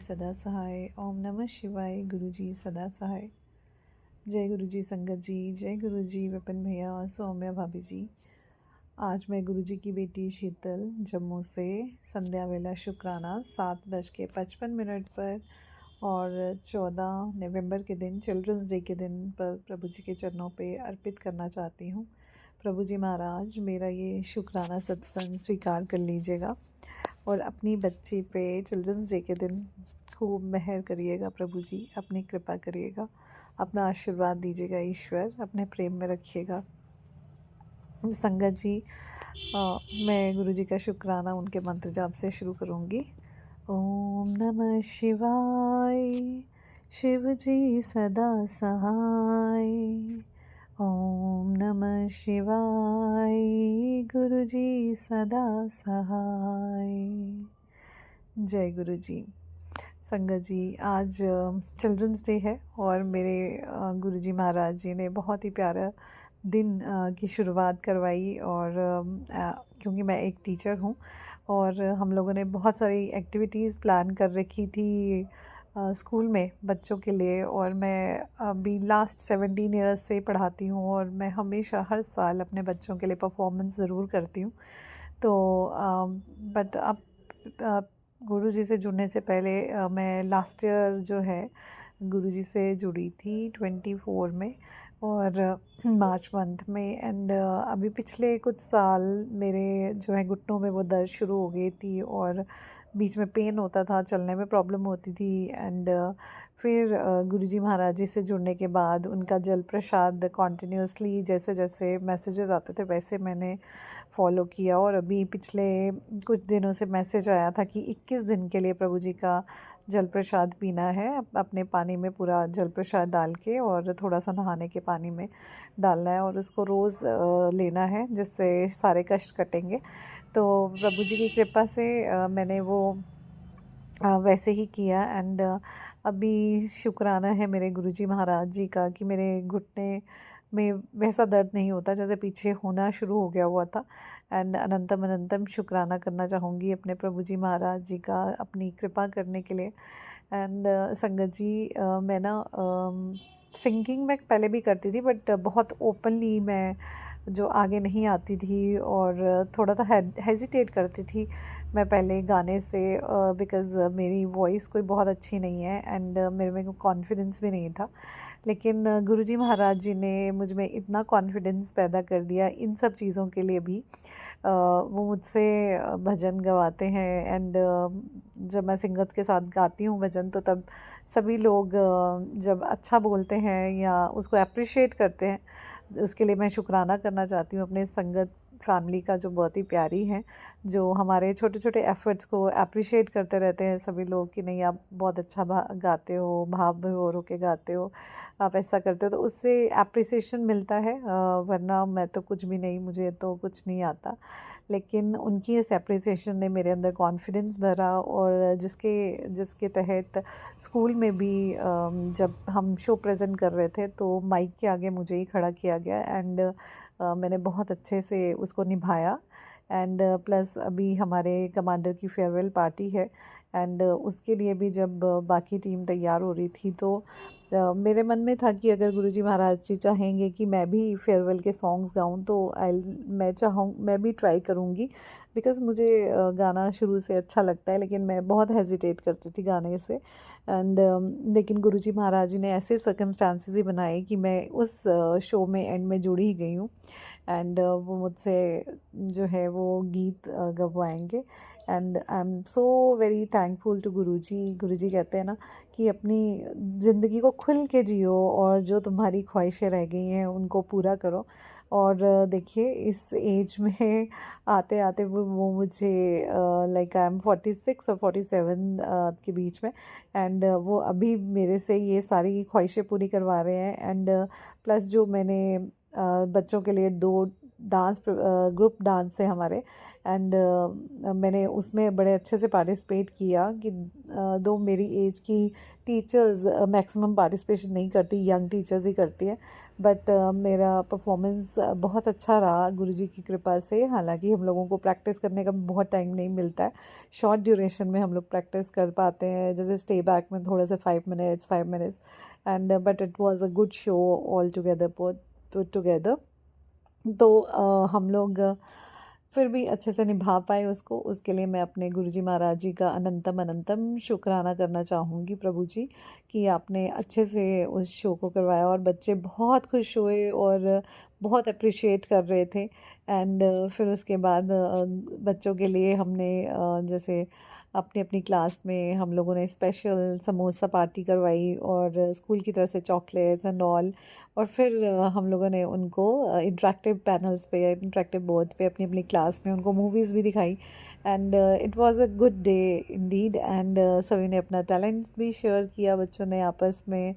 सदा सहाय। ओम नमः शिवाय। गुरु जी सदा सहाय। जय गुरु जी संगत जी, जय गुरु जी विपिन भैया, सौम्या भाभी जी। आज मैं गुरु जी की बेटी शीतल जम्मू से संध्या वेला शुक्राना 7:55 पर और 14 नवंबर के दिन चिल्ड्रंस डे के दिन पर प्रभु जी के चरणों पे अर्पित करना चाहती हूँ। प्रभु जी महाराज मेरा ये शुक्राना सत्संग स्वीकार कर लीजिएगा और अपनी बच्ची पे चिल्ड्रंस डे के दिन खूब मेहर करिएगा। प्रभु जी अपनी कृपा करिएगा, अपना आशीर्वाद दीजिएगा। ईश्वर अपने प्रेम में रखिएगा। संगत जी, मैं गुरु जी का शुक्राना उनके मंत्र जाप से शुरू करूँगी। ओम नमः शिवाय। शिव जी सदा सहाय। ओम नमः शिवाय। गुरु जी सदा सहाय। जय गुरु जी। संगत जी, आज चिल्ड्रंस डे है और मेरे गुरु जी महाराज जी ने बहुत ही प्यारा दिन की शुरुआत करवाई। और क्योंकि मैं एक टीचर हूँ और हम लोगों ने बहुत सारी एक्टिविटीज़ प्लान कर रखी थी स्कूल में बच्चों के लिए। और मैं अभी लास्ट 17 ईयर्स से पढ़ाती हूँ और मैं हमेशा हर साल अपने बच्चों के लिए परफॉर्मेंस ज़रूर करती हूँ। तो बट अब गुरु जी से जुड़ने से पहले मैं लास्ट ईयर जो है गुरु जी से जुड़ी थी 24 में और मार्च मंथ में। एंड अभी पिछले कुछ साल मेरे जो है घुटनों में वो दर्द शुरू हो गई थी और बीच में पेन होता था, चलने में प्रॉब्लम होती थी। एंड फिर गुरुजी महाराज जी से जुड़ने के बाद उनका जल प्रसाद कॉन्टिन्यूसली जैसे जैसे मैसेजेस आते थे वैसे मैंने फॉलो किया। और अभी पिछले कुछ दिनों से मैसेज आया था कि 21 दिन के लिए प्रभु जी का जल प्रसाद पीना है। अपने पानी में पूरा जल प्रसाद डाल के और थोड़ा सा नहाने के पानी में डालना है और उसको रोज़ लेना है, जिससे सारे कष्ट कटेंगे। तो प्रभु जी की कृपा से मैंने वो वैसे ही किया। एंड अभी शुक्राना है मेरे गुरुजी महाराज जी का कि मेरे घुटने में वैसा दर्द नहीं होता जैसे पीछे होना शुरू हो गया हुआ था। एंड अनंतम अनंतम शुक्राना करना चाहूँगी अपने प्रभु जी महाराज जी का अपनी कृपा करने के लिए। एंड संगत जी, मैं ना सिंगिंग मैं पहले भी करती थी बट बहुत ओपनली मैं जो आगे नहीं आती थी और थोड़ा सा हेजिटेट करती थी मैं पहले गाने से, बिकॉज़ मेरी वॉइस कोई बहुत अच्छी नहीं है एंड मेरे में कॉन्फिडेंस भी नहीं था। लेकिन गुरुजी महाराज जी ने मुझ में इतना कॉन्फिडेंस पैदा कर दिया इन सब चीज़ों के लिए भी। वो मुझसे भजन गवाते हैं एंड जब मैं सिंगर्स के साथ गाती हूँ भजन तो तब सभी लोग जब अच्छा बोलते हैं या उसको अप्रिशिएट करते हैं, उसके लिए मैं शुक्राना करना चाहती हूँ अपने संगत फैमिली का जो बहुत ही प्यारी है, जो हमारे छोटे छोटे एफ़र्ट्स को अप्रिशिएट करते रहते हैं सभी लोग कि नहीं आप बहुत अच्छा गाते हो, भाव विभोर होके गाते हो, आप ऐसा करते हो, तो उससे अप्रिसिएशन मिलता है। वरना मैं तो कुछ भी नहीं, मुझे तो कुछ नहीं आता। लेकिन उनकी इस एप्रिसिएशन ने मेरे अंदर कॉन्फिडेंस भरा और जिसके जिसके तहत स्कूल में भी जब हम शो प्रेजेंट कर रहे थे तो माइक के आगे मुझे ही खड़ा किया गया एंड मैंने बहुत अच्छे से उसको निभाया। एंड प्लस अभी हमारे कमांडर की फेयरवेल पार्टी है एंड उसके लिए भी जब बाकी टीम तैयार हो रही थी तो मेरे मन में था कि अगर गुरुजी महाराज जी चाहेंगे कि मैं भी फेयरवेल के सॉन्ग्स गाऊं तो मैं भी ट्राई करूंगी, बिकॉज़ मुझे गाना शुरू से अच्छा लगता है लेकिन मैं बहुत हेजिटेट करती थी गाने से। एंड लेकिन गुरुजी महाराज जी ने ऐसे सर्कमस्टांसेस ही बनाए कि मैं उस शो में एंड में जुड़ ही गई हूँ। एंड वो मुझसे जो है वो गीत गवाएंगे and I am so very thankful to Guruji. Guruji कहते हैं ना कि अपनी ज़िंदगी को खुल के जियो और जो तुम्हारी ख्वाहिशें रह गई हैं उनको पूरा करो। और देखिए इस एज में आते आते वो मुझे लाइक आई एम 46 और 47 के बीच में एंड वो अभी मेरे से ये सारी ख्वाहिशें पूरी करवा रहे हैं। एंड प्लस जो मैंने बच्चों के लिए 2 डांस ग्रुप डांस है हमारे एंड मैंने उसमें बड़े अच्छे से पार्टिसिपेट किया कि दो मेरी एज की टीचर्स मैक्सिमम पार्टिसिपेशन नहीं करती, यंग टीचर्स ही करती हैं, बट मेरा परफॉर्मेंस बहुत अच्छा रहा गुरुजी की कृपा से। हालांकि हम लोगों को प्रैक्टिस करने का बहुत टाइम नहीं मिलता है, शॉर्ट ड्यूरेशन में हम लोग प्रैक्टिस कर पाते हैं, जैसे स्टे बैक में थोड़ा सा 5 minutes and but it was a good show all together, put together. तो हम लोग फिर भी अच्छे से निभा पाए उसको। उसके लिए मैं अपने गुरुजी महाराज जी का अनंतम अनंतम शुक्राना करना चाहूँगी प्रभु जी, कि आपने अच्छे से उस शो को करवाया और बच्चे बहुत खुश हुए और बहुत अप्रिशिएट कर रहे थे। एंड फिर उसके बाद बच्चों के लिए हमने जैसे अपनी अपनी क्लास में हम लोगों ने स्पेशल समोसा पार्टी करवाई और स्कूल की तरफ से चॉकलेट्स एंड ऑल। और फिर हम लोगों ने उनको इंटरेक्टिव पैनल्स पे, इंटरेक्टिव बोर्ड पे अपनी अपनी क्लास में उनको मूवीज़ भी दिखाई। And it was a good day Indeed. And सभी ने अपना टैलेंट भी शेयर किया बच्चों ने आपस में।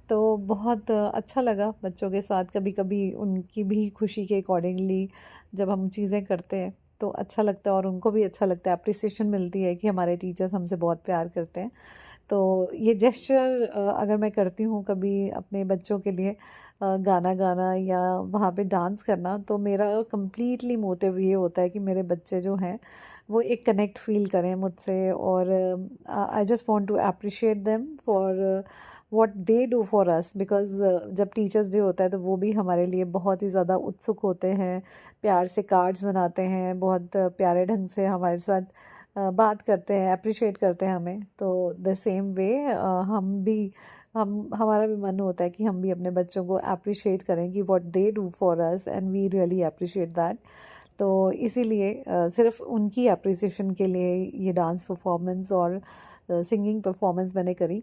तो बहुत अच्छा लगा बच्चों के साथ। कभी कभी उनकी भी खुशी के अकॉर्डिंगली जब हम चीज़ें करते हैं तो अच्छा लगता है और उनको भी अच्छा लगता है, अप्रिसिएशन मिलती है कि हमारे टीचर्स हमसे बहुत प्यार करते हैं। तो ये जेस्चर अगर मैं करती हूँ कभी अपने बच्चों के लिए गाना गाना या वहाँ पे डांस करना, तो मेरा कंप्लीटली मोटिव ये होता है कि मेरे बच्चे जो हैं वो एक कनेक्ट फील करें मुझसे। और I just want to appreciate them for what they do for us, because जब टीचर्स डे होता है तो वो भी हमारे लिए बहुत ही ज़्यादा उत्सुक होते हैं, प्यार से कार्ड्स बनाते हैं, बहुत प्यारे ढंग से हमारे साथ बात करते हैं, अप्रिशिएट करते हैं हमें। तो द सेम वे हम हमारा भी मन होता है कि हम भी अपने बच्चों को अप्रिशिएट करें कि what they do for us and we really appreciate that. तो इसीलिए सिर्फ उनकी अप्रिसिएशन के लिए ये डांस परफॉर्मेंस और सिंगिंग परफॉर्मेंस मैंने करी।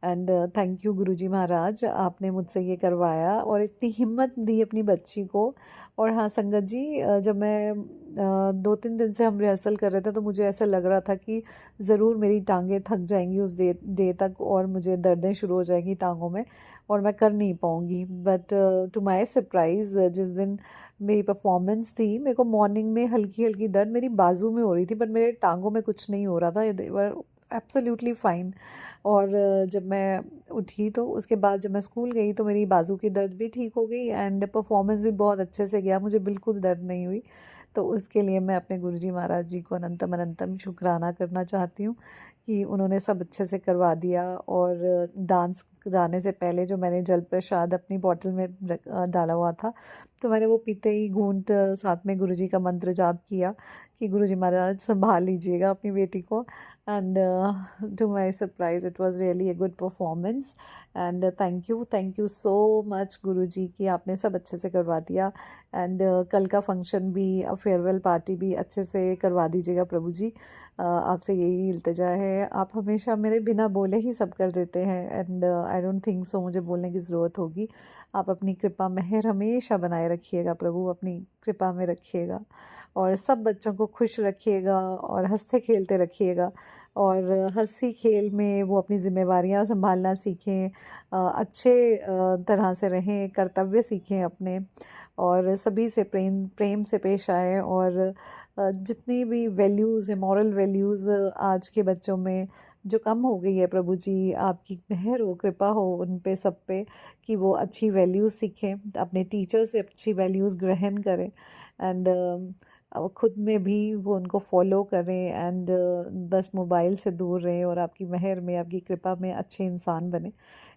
And thank you Guruji Maharaj, आपने मुझसे ये करवाया और इतनी हिम्मत दी अपनी बच्ची को। और हाँ संगत जी, जब मैं 2-3 दिन से हम रिहर्सल कर रहे थे तो मुझे ऐसा लग रहा था कि ज़रूर मेरी टांगें थक जाएंगी उस डे तक और मुझे दर्दें शुरू हो जाएंगी टांगों में और मैं कर नहीं पाऊँगी। बट टू माय सरप्राइज़ जिस दिन मेरी परफॉर्मेंस थी, मेरे को मॉर्निंग में हल्की हल्की दर्द मेरी बाजू में हो रही थी, बट मेरे टांगों में कुछ नहीं हो रहा था, दे वर एब्सोल्युटली फाइन। और जब मैं उठी तो उसके बाद जब मैं स्कूल गई तो मेरी बाजू की दर्द भी ठीक हो गई एंड परफॉर्मेंस भी बहुत अच्छे से गया, मुझे बिल्कुल दर्द नहीं हुई। तो उसके लिए मैं अपने गुरुजी महाराज जी को अनंतम अनंतम शुक्राना करना चाहती हूँ कि उन्होंने सब अच्छे से करवा दिया। और डांस जाने से पहले जो मैंने जल प्रसाद अपनी बॉटल में डाला हुआ था, तो मैंने वो पीते ही घूंट साथ में गुरुजी का मंत्र जाप किया कि गुरुजी महाराज संभाल लीजिएगा अपनी बेटी को। And to my surprise it was really a good performance. And thank you so much Guruji कि आपने सब अच्छे से करवा दिया। एंड कल का फंक्शन भी, फेयरवेल पार्टी भी अच्छे से करवा दीजिएगा प्रभु जी। आपसे यही इल्तिजा है, आप हमेशा मेरे बिना बोले ही सब कर देते हैं and I don't think so मुझे बोलने की ज़रूरत होगी। आप अपनी कृपा मेहर हमेशा बनाए रखिएगा प्रभु, अपनी कृपा में रखिएगा और सब बच्चों को खुश रखिएगा और हंसते खेलते रखिएगा। और हंसी खेल में वो अपनी जिम्मेवारियां संभालना सीखें, अच्छे तरह से रहें, कर्तव्य सीखें अपने, और सभी से प्रेम प्रेम से पेश आए। और जितनी भी वैल्यूज़ है, मॉरल वैल्यूज़ आज के बच्चों में जो कम हो गई है, प्रभु जी आपकी मेहर हो, कृपा हो उन पे सब पे, कि वो अच्छी वैल्यूज़ सीखें, अपने टीचर से अच्छी वैल्यूज़ ग्रहण करें एंड खुद में भी वो उनको फॉलो करें एंड बस मोबाइल से दूर रहें और आपकी मेहर में, आपकी कृपा में अच्छे इंसान बने।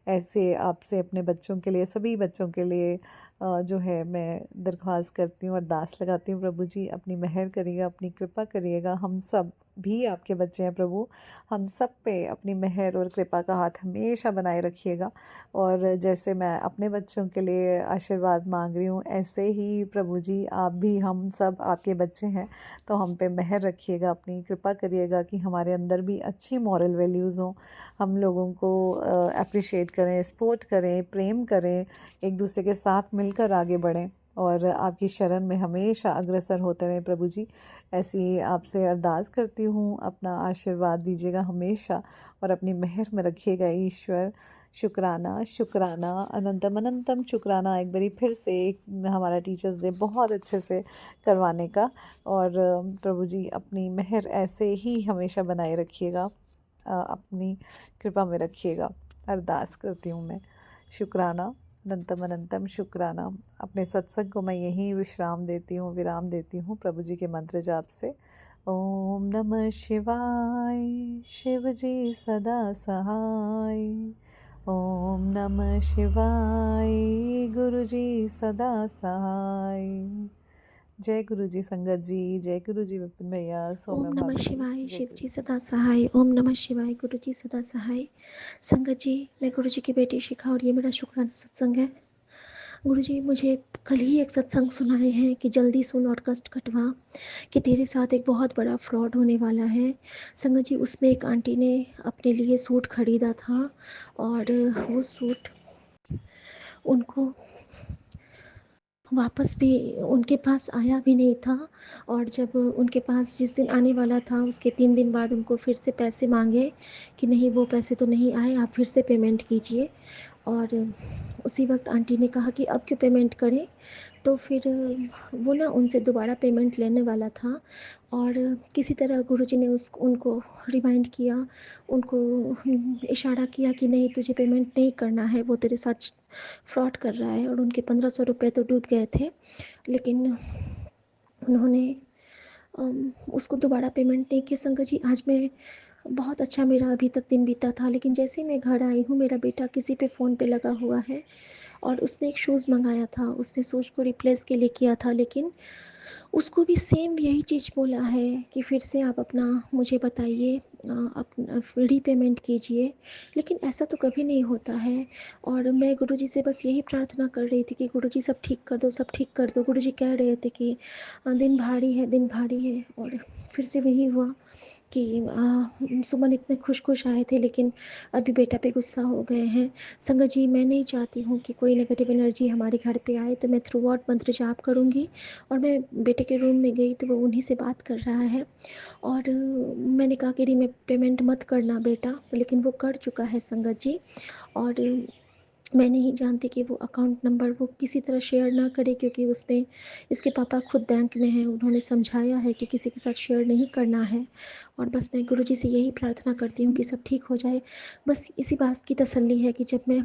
ऐसे आपसे अपने बच्चों के लिए, सभी बच्चों के लिए जो है मैं दरख्वास्त करती हूँ, अरदास लगाती हूँ प्रभु जी अपनी मेहर करिएगा, अपनी कृपा करिएगा। हम सब भी आपके बच्चे हैं प्रभु, हम सब पे अपनी मेहर और कृपा का हाथ हमेशा बनाए रखिएगा। और जैसे मैं अपने बच्चों के लिए आशीर्वाद मांग रही हूँ, ऐसे ही प्रभु जी आप भी, हम सब आपके बच्चे हैं, तो हम पे मेहर रखिएगा, अपनी कृपा करिएगा कि हमारे अंदर भी अच्छी मॉरल वैल्यूज़ हों, हम लोगों को अप्रिशिएट करें, सपोर्ट करें, प्रेम करें, एक दूसरे के साथ मिलकर आगे बढ़ें और आपकी शरण में हमेशा अग्रसर होते रहें प्रभु जी। ऐसी आपसे अरदास करती हूँ, अपना आशीर्वाद दीजिएगा हमेशा और अपनी मेहर में रखिएगा ईश्वर। शुक्राना शुक्राना अनंतम अनंतम शुक्राना एक बारी फिर से हमारा टीचर्स डे बहुत अच्छे से करवाने का। और प्रभु जी अपनी मेहर ऐसे ही हमेशा बनाए रखिएगा, अपनी कृपा में रखिएगा, अरदास करती हूँ मैं। शुक्राना अनंतम अनंतम शुक्राना। अपने सत्संग को मैं यहीं विराम देती हूँ प्रभु जी के मंत्र जाप से। ओम नमः शिवाय, शिव जी सदा सहाय। ओम नमः शिवाय, गुरु जी सदा सहाय। जय गुरु जी संगत जी, जय गुरु जी विपिन भैया, सौम्या ओम नमः भाभी जी, शिवाय, जय शिव गुरु जी जी। सदा सहाय। ओम नमः शिवाय, गुरु जी सदा सहाय। संगत जी, मैं गुरु जी की बेटी शिखा और ये मेरा शुक्राना सत्संग है। गुरु जी मुझे कल ही एक सत्संग सुनाए हैं कि जल्दी सुन और कष्ट कटवा, कि तेरे साथ एक बहुत बड़ा फ्रॉड होने वाला है। संगत जी, उसमें एक आंटी ने अपने लिए सूट खरीदा था और वो सूट उनको वापस भी उनके पास आया भी नहीं था। और जब उनके पास जिस दिन आने वाला था उसके 3 दिन बाद उनको फिर से पैसे मांगे कि नहीं, वो पैसे तो नहीं आए, आप फिर से पेमेंट कीजिए। और उसी वक्त आंटी ने कहा कि अब क्यों पेमेंट करें। तो फिर वो ना उनसे दोबारा पेमेंट लेने वाला था और किसी तरह गुरुजी ने उनको रिमाइंड किया, उनको इशारा किया कि नहीं, तुझे पेमेंट नहीं करना है, वो तेरे साथ फ्रॉड कर रहा है। और उनके 1500 रुपये तो डूब गए थे, लेकिन उन्होंने उसको दोबारा पेमेंट नहीं किया। संगत जी, आज मैं बहुत अच्छा मेरा अभी तक दिन बीता था, लेकिन जैसे ही मैं घर आई हूँ मेरा बेटा किसी पे फ़ोन पे लगा हुआ है और उसने एक शूज़ मंगाया था, उसने शूज़ को रिप्लेस के लिए किया था, लेकिन उसको भी सेम यही चीज़ बोला है कि फिर से आप अपना मुझे बताइए, अपना रीपेमेंट कीजिए। लेकिन ऐसा तो कभी नहीं होता है। और मैं गुरुजी से बस यही प्रार्थना कर रही थी कि गुरुजी सब ठीक कर दो, सब ठीक कर दो। गुरुजी कह रहे थे कि दिन भारी है, दिन भारी है। और फिर से वही हुआ कि सुमन इतने खुश खुश आए थे, लेकिन अभी बेटा पे गुस्सा हो गए हैं। संगत जी, मैं नहीं चाहती हूँ कि कोई नेगेटिव एनर्जी हमारे घर पे आए, तो मैं थ्रू आउट मंत्र जाप करूँगी। और मैं बेटे के रूम में गई तो वो उन्हीं से बात कर रहा है और मैंने कहा कि पेमेंट मत करना बेटा, लेकिन वो कर चुका है संगत जी। और मैं नहीं जानती कि वो अकाउंट नंबर वो किसी तरह शेयर ना करे, क्योंकि उसमें इसके पापा खुद बैंक में हैं, उन्होंने समझाया है कि किसी के साथ शेयर नहीं करना है। और बस मैं गुरुजी से यही प्रार्थना करती हूँ कि सब ठीक हो जाए। बस इसी बात की तसल्ली है कि जब मैं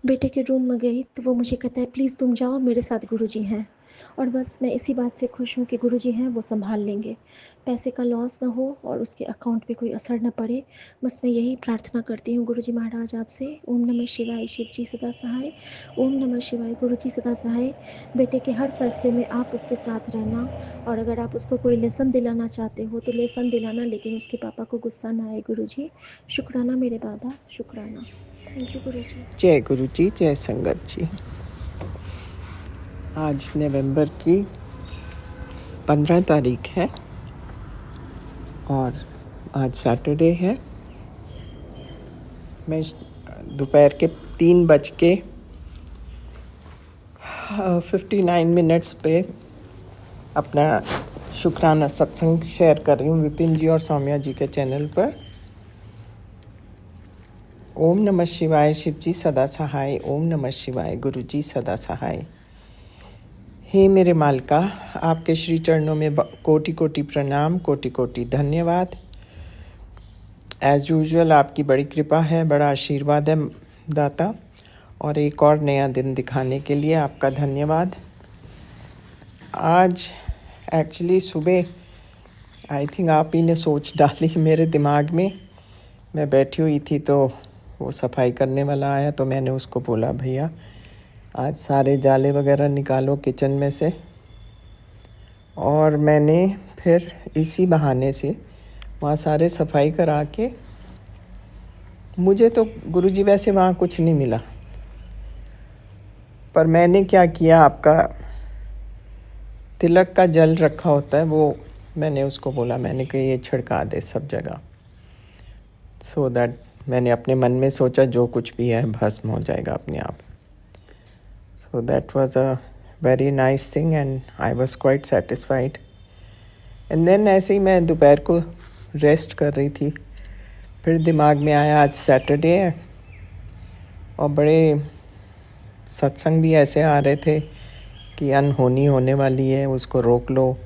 बेटे के रूम में गई तो वो मुझे कहता है, प्लीज़ तुम जाओ, मेरे साथ गुरुजी हैं। और बस मैं इसी बात से खुश हूँ कि गुरुजी हैं, वो संभाल लेंगे, पैसे का लॉस ना हो और उसके अकाउंट पे कोई असर ना पड़े। बस मैं यही प्रार्थना करती हूँ गुरुजी महाराज आपसे। ओम नमः शिवाय, शिव जी सदा सहाय। ओम नमः शिवाय, गुरुजी सदा सहाय। बेटे के हर फैसले में आप उसके साथ रहना, और अगर आप उसको कोई लेसन दिलाना चाहते हो तो लेसन दिलाना, लेकिन उसके पापा को गुस्सा ना आए। गुरुजी शुक्राना मेरे बाबा, शुक्राना। थैंक यू गुरुजी। जय गुरु जी, जय संगत जी। आज नवंबर की 15 तारीख है और आज सैटरडे है। मैं दोपहर के 3:59 पे अपना शुक्राना सत्संग शेयर कर रही हूँ विपिन जी और सौम्या जी के चैनल पर। ओम नमः शिवाय, शिव जी सदा सहाय। ओम नमः शिवाय, गुरु जी सदा सहाय। हे मेरे मालिका, आपके श्री चरणों में कोटि कोटि प्रणाम, कोटि कोटि धन्यवाद। एज़ यूजुअल आपकी बड़ी कृपा है, बड़ा आशीर्वाद है दाता, और एक और नया दिन दिखाने के लिए आपका धन्यवाद। आज एक्चुअली सुबह आई थिंक आप ही ने सोच डाली मेरे दिमाग में। मैं बैठी हुई थी तो वो सफाई करने वाला आया तो मैंने उसको बोला, भैया आज सारे जाले वगैरह निकालो किचन में से। और मैंने फिर इसी बहाने से वहाँ सारे सफाई करा के, मुझे तो गुरुजी वैसे वहाँ कुछ नहीं मिला, पर मैंने क्या किया, आपका तिलक का जल रखा होता है वो मैंने उसको बोला, मैंने कहा ये छिड़का दे सब जगह, सो दैट मैंने अपने मन में सोचा जो कुछ भी है भस्म हो जाएगा अपने आप। So that was a very nice thing and I was quite satisfied. And then ऐसे ही मैं दोपहर को रेस्ट कर रही थी, फिर दिमाग में आया आज सैटरडे है और बड़े सत्संग भी ऐसे आ रहे थे कि अनहोनी होने वाली है, उसको रोक लो,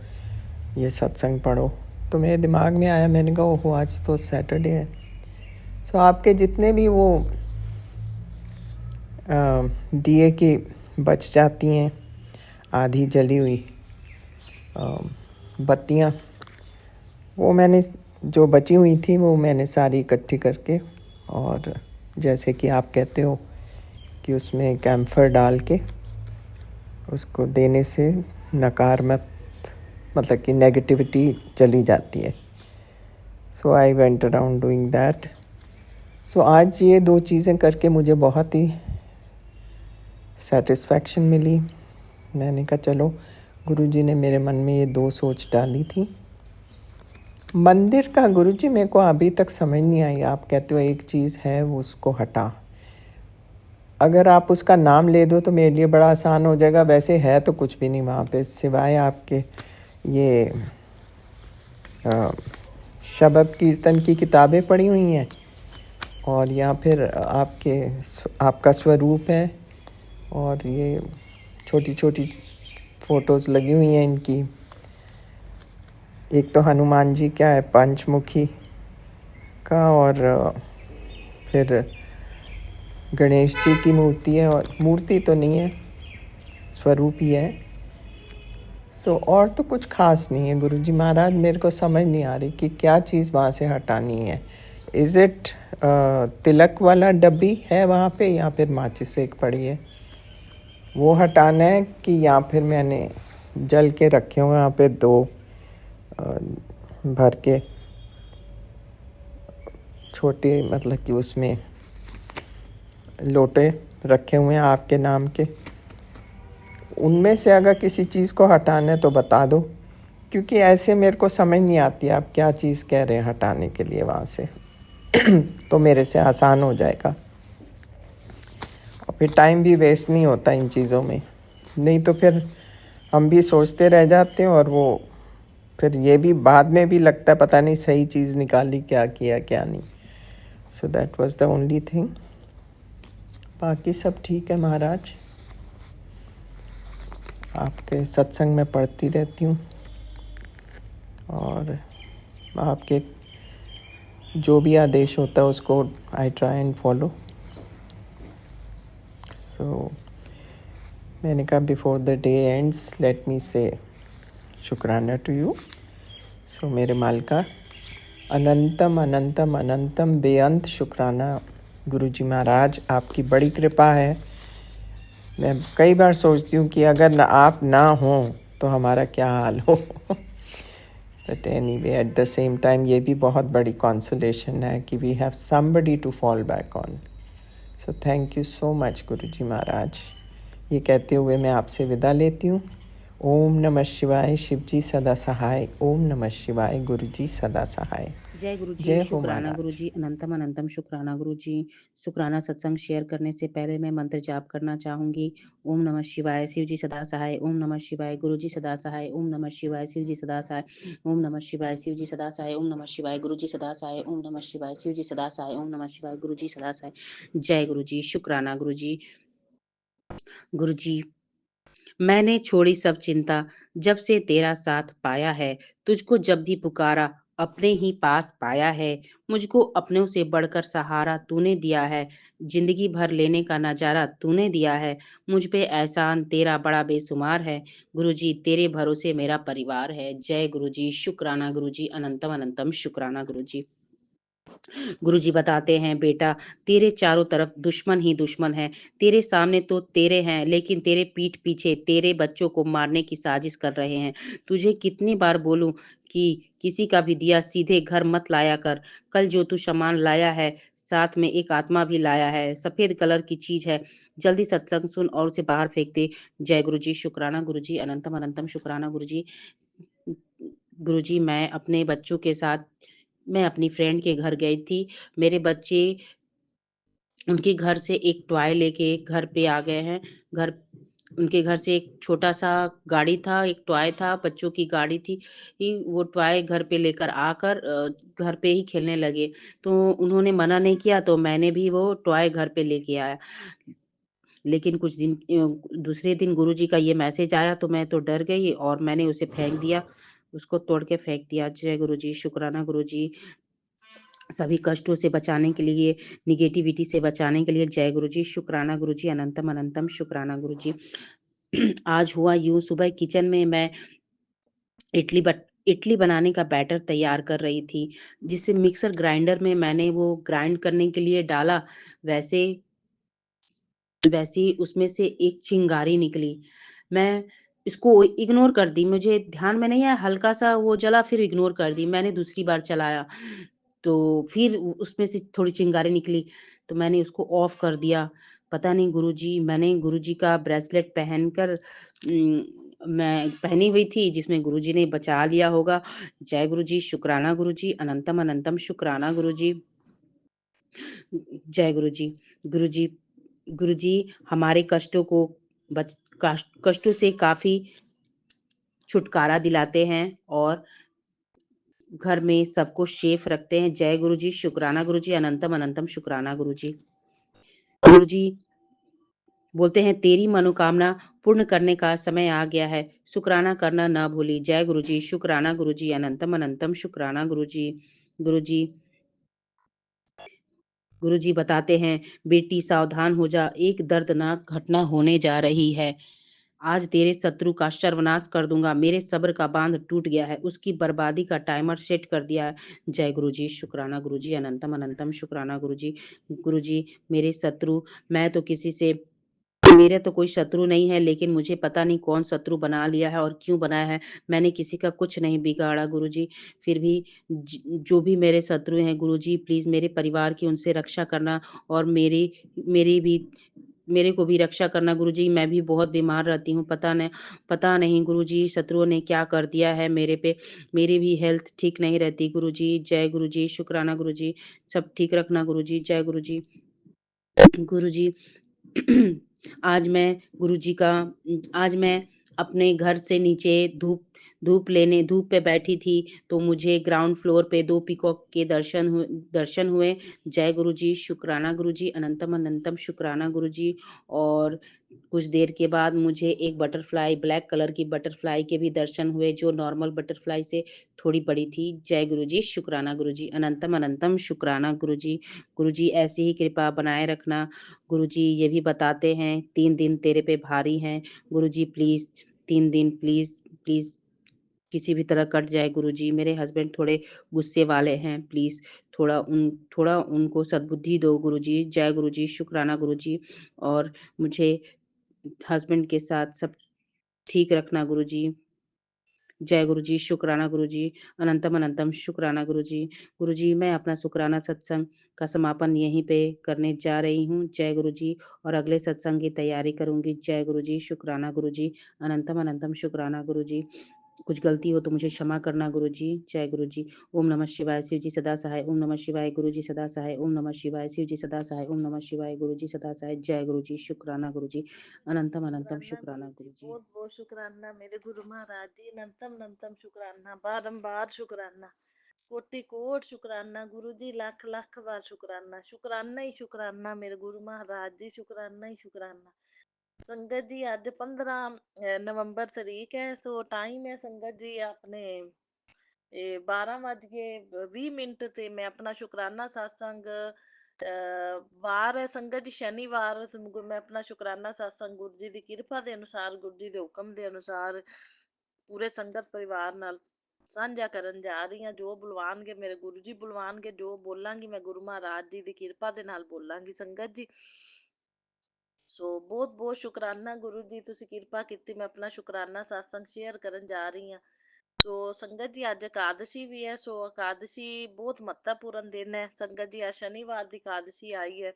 ये सत्संग पढ़ो। तो मेरे दिमाग में आया, मैंने कहा ओहो आज तो सैटरडे है। सो आपके जितने भी वो दिए की बच जाती हैं, आधी जली हुई बत्तियाँ, वो मैंने जो बची हुई थी वो मैंने सारी इकट्ठी करके, और जैसे कि आप कहते हो कि उसमें कैम्फर डाल के उसको देने से नकारात्मक मतलब कि नेगेटिविटी चली जाती है. So I went around doing that. So आज ये 2 चीज़ें करके मुझे बहुत ही सेटिस्फैक्शन मिली. मैंने कहा चलो, गुरुजी ने मेरे मन में ये 2 सोच डाली थी. मंदिर का गुरुजी मेरे को अभी तक समझ नहीं आई. आप कहते हो एक चीज़ है उसको हटा, अगर आप उसका नाम ले दो तो मेरे लिए बड़ा आसान हो जाएगा. वैसे है तो कुछ भी नहीं वहाँ पे सिवाय आपके ये शबद कीर्तन की किताबें पड़ी हुई हैं, और या फिर आपका स्वरूप है, और ये छोटी छोटी फ़ोटोज़ लगी हुई हैं इनकी. एक तो हनुमान जी क्या है पंचमुखी का, और फिर गणेश जी की मूर्ति है, और मूर्ति तो नहीं है, स्वरूप ही है. सो और तो कुछ खास नहीं है गुरुजी महाराज. मेरे को समझ नहीं आ रही कि क्या चीज़ वहाँ से हटानी है. इज़ इट तिलक वाला डब्बी है वहाँ पे, या फिर माचिस एक पड़ी है वो हटाना है, कि या फिर मैंने जल के रखे हुए वहाँ पे 2 भर के छोटे मतलब कि उसमें लोटे रखे हुए हैं आपके नाम के. उनमें से अगर किसी चीज़ को हटाना है तो बता दो, क्योंकि ऐसे मेरे को समझ नहीं आती आप क्या चीज़ कह रहे हैं हटाने के लिए वहाँ से. तो मेरे से आसान हो जाएगा, और फिर टाइम भी वेस्ट नहीं होता इन चीज़ों में. नहीं तो फिर हम भी सोचते रह जाते हैं, और वो फिर ये भी बाद में भी लगता है पता नहीं सही चीज़ निकाली क्या किया क्या नहीं. सो that was the only thing. बाकी सब ठीक है महाराज. आपके सत्संग में पढ़ती रहती हूँ, और आपके जो भी आदेश होता है उसको आई ट्राई एंड फॉलो. सो मैंने कहा before the day ends let me से शुक्राना टू यू. सो मेरे मालिका, अनंतम अनंतम अनंतम बेअंत शुक्राना गुरुजी महाराज. आपकी बड़ी कृपा है. मैं कई बार सोचती हूँ कि अगर आप ना हो तो हमारा क्या हाल हो. But anyway at the same time ये भी बहुत बड़ी कंसोलेशन है कि we have somebody to fall back on. So thank you so much Guruji Maharaj. ये कहते हुए मैं आपसे विदा लेती हूँ. ओम नमः शिवाय. शिवजी सदा सहाय. ओम नमः शिवाय. गुरुजी सदा सहाय. जय गुरु जी. जय हो शुक्राना गुरु महाराज. जी. अनंतम अनंतम शुक्राना गुरु जी. शुक्राना सत्संग शेयर करने से पहले मैं मंत्र जाप करना चाहूंगी. ओम नमः शिवाय. शिव जी सदा सहाय. ओम नमः शिवाय. गुरु जी सदा सहाय. ओम नमः शिवाय. शिव जी सदा सहाय. ओम नमः शिवाय. शिव जी सदा सहाय. ओम नमः शिवाय. गुरु जी सदा सहाय. ओम नमः शिवाय. शिव जी सदा सहाय. ओम नमः शिवाय. गुरु जी सदा सहाय. जय गुरु जी. शुक्राना गुरु जी. गुरु जी, मैंने छोड़ी सब चिंता जब से तेरा साथ पाया है. तुझको जब भी पुकारा अपने ही पास पाया है. मुझको अपनों से बढ़कर सहारा तूने दिया है. जिंदगी भर लेने का नजारा तूने दिया है. मुझ पे एहसान तेरा बड़ा बेशुमार है. गुरुजी तेरे भरोसे मेरा परिवार है. जय गुरुजी. शुक्राना गुरुजी. अनंतम अनंतम शुक्राना गुरुजी. गुरुजी बताते हैं बेटा, तेरे चारों तरफ दुश्मन ही दुश्मन है. तेरे सामने तो तेरे हैं, लेकिन तेरे पीठ पीछे तेरे बच्चों को मारने की साजिश कर रहे हैं. तुझे कितनी बार बोलूं कि किसी का भी दिया सीधे घर मत लाया कर. कल जो तू सामान लाया है साथ में एक आत्मा भी लाया है. सफेद कलर की चीज है. जल्दी सत्संग सुन और उसे बाहर फेंक दे. जय गुरुजी. शुक्राना गुरुजी. अनंतम अनंतम शुक्राना गुरुजी. गुरुजी मैं अपनी फ्रेंड के घर गई थी. मेरे बच्चे उनके घर से एक टॉय लेके घर पे आ गए हैं. घर उनके घर से एक छोटा-सा गाड़ी था, एक टॉय था, बच्चों की गाड़ी थी. वो टॉय घर पे लेकर आकर घर पे ही खेलने लगे. तो उन्होंने मना नहीं किया तो मैंने भी वो टॉय घर पे लेके आया. लेकिन कुछ दिन दूसरे दिन गुरुजी का ये मैसेज आया तो मैं तो डर गई और मैंने उसे फेंक दिया. उसको तोड़ के फेंक दिया. जय गुरुजी. शुक्राना गुरुजी. सभी कष्टों से बचाने के लिए, नेगेटिविटी से बचाने के लिए जय गुरुजी, शुक्राना गुरुजी, अनंतम अनंतम शुक्राना गुरुजी। आज हुआ यूँ, सुबह किचन में मैं इडली बनाने का बैटर तैयार कर रही थी, जिसे मिक्सर ग्राइंडर में मैंने वो ग्राइंड करने के लिए डाला, वैसे वैसे ही उसमें से एक चिंगारी निकली। मैं इसको इग्नोर कर दी, मुझे ध्यान में नहीं आया, हल्का-सा वो जला, फिर इग्नोर कर दी। मैंने दूसरी बार चलाया, तो फिर उ उसमें से थोड़ी चिंगारी निकली, तो मैंने उसको ऑफ कर दिया। पता नहीं गुरुजी, मैंने गुरुजी का ब्रेसलेट पहनकर मैं पहनी हुई थी, जिसमें गुरुजी ने बचा लिया होगा। जय गुरुजी, शुक्राना गुरुजी, अनंतम अनंतम शुक्राना गुरुजी। जय गुरुजी। गुरुजी गुरुजी हमारे कष्टों को कष्टों से काफ़ी छुटकारा दिलाते हैं और घर में सबको सेफ रखते हैं। जय गुरुजी, शुक्राना गुरुजी, अनंतम अनंतम शुक्राना गुरुजी। गुरुजी बोलते हैं तेरी मनोकामना पूर्ण करने का समय आ गया है, शुक्राना करना ना भूली। जय गुरुजी, शुक्राना गुरुजी, अनंतम अनंतम शुक्राना गुरुजी। गुरुजी गुरुजी बताते हैं, बेटी सावधान हो जा, एक दर्दनाक घटना होने जा रही है। आज तेरे शत्रु का सर्वनाश कर दूंगा। मेरे सब्र का बांध टूट गया है, उसकी बर्बादी का टाइमर सेट कर दिया है। जय गुरुजी, शुक्राना गुरुजी, अनंतम अनंतम शुक्राना गुरुजी। गुरुजी मेरे शत्रु, मैं तो किसी से मेरा तो कोई शत्रु नहीं है, लेकिन मुझे पता नहीं कौन शत्रु बना लिया है और क्यों बनाया है। मैंने किसी का कुछ नहीं बिगाड़ा गुरुजी, फिर भी जो भी मेरे शत्रु हैं गुरुजी, प्लीज़ मेरे परिवार की उनसे रक्षा करना और मेरी भी मेरे को भी रक्षा करना गुरुजी। मैं भी बहुत बीमार रहती हूँ, पता नहीं गुरुजी शत्रुओं ने क्या कर दिया है मेरे पे। मेरी भी हेल्थ ठीक नहीं रहती गुरुजी। जय गुरुजी, शुक्राना गुरुजी, सब ठीक रखना गुरुजी। जय गुरुजी। गुरुजी आज मैं अपने घर से नीचे धूप पे बैठी थी, तो मुझे ग्राउंड फ्लोर पे 2 पीकॉक के दर्शन हुए। जय गुरुजी, शुक्राना गुरुजी, अनंतम अनंतम शुक्राना गुरुजी। और कुछ देर के बाद मुझे एक बटरफ्लाई, ब्लैक कलर की बटरफ्लाई के भी दर्शन हुए, जो नॉर्मल बटरफ्लाई से थोड़ी बड़ी थी। जय गुरुजी, शुक्राना गुरुजी, अनंतम अनंतम शुक्राना गुरुजी। गुरुजी ऐसी ही कृपा बनाए रखना। गुरुजी ये भी बताते हैं 3 दिन तेरे पे भारी हैं। गुरुजी प्लीज़ 3 दिन प्लीज़ किसी भी तरह कट जाए गुरुजी। मेरे हस्बैंड थोड़े गुस्से वाले हैं, प्लीज़ थोड़ा उनको सद्बुद्धि दो गुरुजी। जय गुरुजी, शुक्राना गुरुजी। और मुझे हस्बैंड के साथ सब ठीक रखना गुरुजी। जय गुरुजी, शुक्राना गुरुजी, अनंतम अनंतम शुक्राना गुरुजी। गुरुजी मैं अपना शुक्राना सत्संग का समापन यहीं पे करने जा रही हूँ। जय गुरुजी। और अगले सत्संग की तैयारी करूँगी। जय गुरुजी, शुक्राना गुरुजी, अनंतम अनंतम शुक्राना गुरुजी। कुछ गलती हो तो मुझे क्षमा करना गुरुजी। जय गुरुजी। ओम नमः शिवाय, शिव जी सदा सहाय। ओम नमः शिवाय, गुरुजी सदा सहाय। ओम नमः शिवाय, शिव जी सदा सहाय। ओम नमः शिवाय, गुरुजी सदा सहाय। जय गुरुजी, शुक्राना गुरुजी, अनंतम अनंतम शुक्राना गुरुजी। बहुत बहुत शुक्राना मेरे गुरु महाराज जी, अनंतम अनंतम शुक्राना, बारंबार शुक्राना, कोटि कोट शुक्राना गुरु जी, लाख लाख बार शुक्राना, शुक्राना ही शुक्राना मेरे गुरु महाराज जी, शुक्राना ही शुक्राना। संगत जी अज 15 नवंबर तरीक है, सो टाइम है संगत जी अपने 12:20 ਤੇ ਮੈਂ ਆਪਣਾ ਸ਼ੁਕਰਾਨਾ satsang ਵਾਰ ਹੈ ਸੰਗਤ ਜੀ ਸ਼ਨੀਵਾਰ ਮੈਂ ਆਪਣਾ ਸ਼ੁਕਰਾਨਾ satsang ਗੁਰੂ ਜੀ ਦੀ ਕਿਰਪਾ ਦੇ ਅਨੁਸਾਰ, ਗੁਰੂ ਜੀ ਦੇ ਹੁਕਮ ਦੇ ਅਨੁਸਾਰ ਪੂਰੇ ਸੰਗਤ ਪਰਿਵਾਰ ਨਾਲ ਸਾਂਝਾ ਕਰਨ ਜਾ ਰਹੀ ਹਾਂ। ਜੋ ਬੁਲਵਾਨਗੇ ਮੇਰੇ ਗੁਰੂ ਜੀ ਬੁਲਵਾਨਗੇ, ਜੋ ਬੋਲਾਂਗੀ ਮੈਂ ਗੁਰੂ ਮਹਾਰਾਜ ਜੀ ਦੀ ਕਿਰਪਾ ਦੇ ਨਾਲ ਬੋਲਾਂਗੀ ਸੰਗਤ ਜੀ। ਸੋ ਬਹੁਤ ਬਹੁਤ ਸ਼ੁਕਰਾਨਾ ਗੁਰੂ ਜੀ, ਤੁਸੀਂ ਕਿਰਪਾ ਕੀਤੀ, ਮੈਂ ਆਪਣਾ ਸ਼ੁਕਰਾਨਾ satsang ਸ਼ੇਅਰ ਕਰਨ ਜਾ ਰਹੀ ਹਾਂ। ਸੋ ਸੰਗਤ ਜੀ ਅੱਜ ਇਕਾਦਸ਼ੀ ਵੀ ਹੈ, ਸੋ ਇਕਾਦਸ਼ੀ ਬਹੁਤ ਮਹੱਤਵਪੂਰਨ ਦਿਨ ਹੈ ਸੰਗਤ ਜੀ। ਅੱਜ ਸ਼ਨੀਵਾਰ ਦੀ ਇਕਾਦਸ਼ੀ ਆਈ ਹੈ।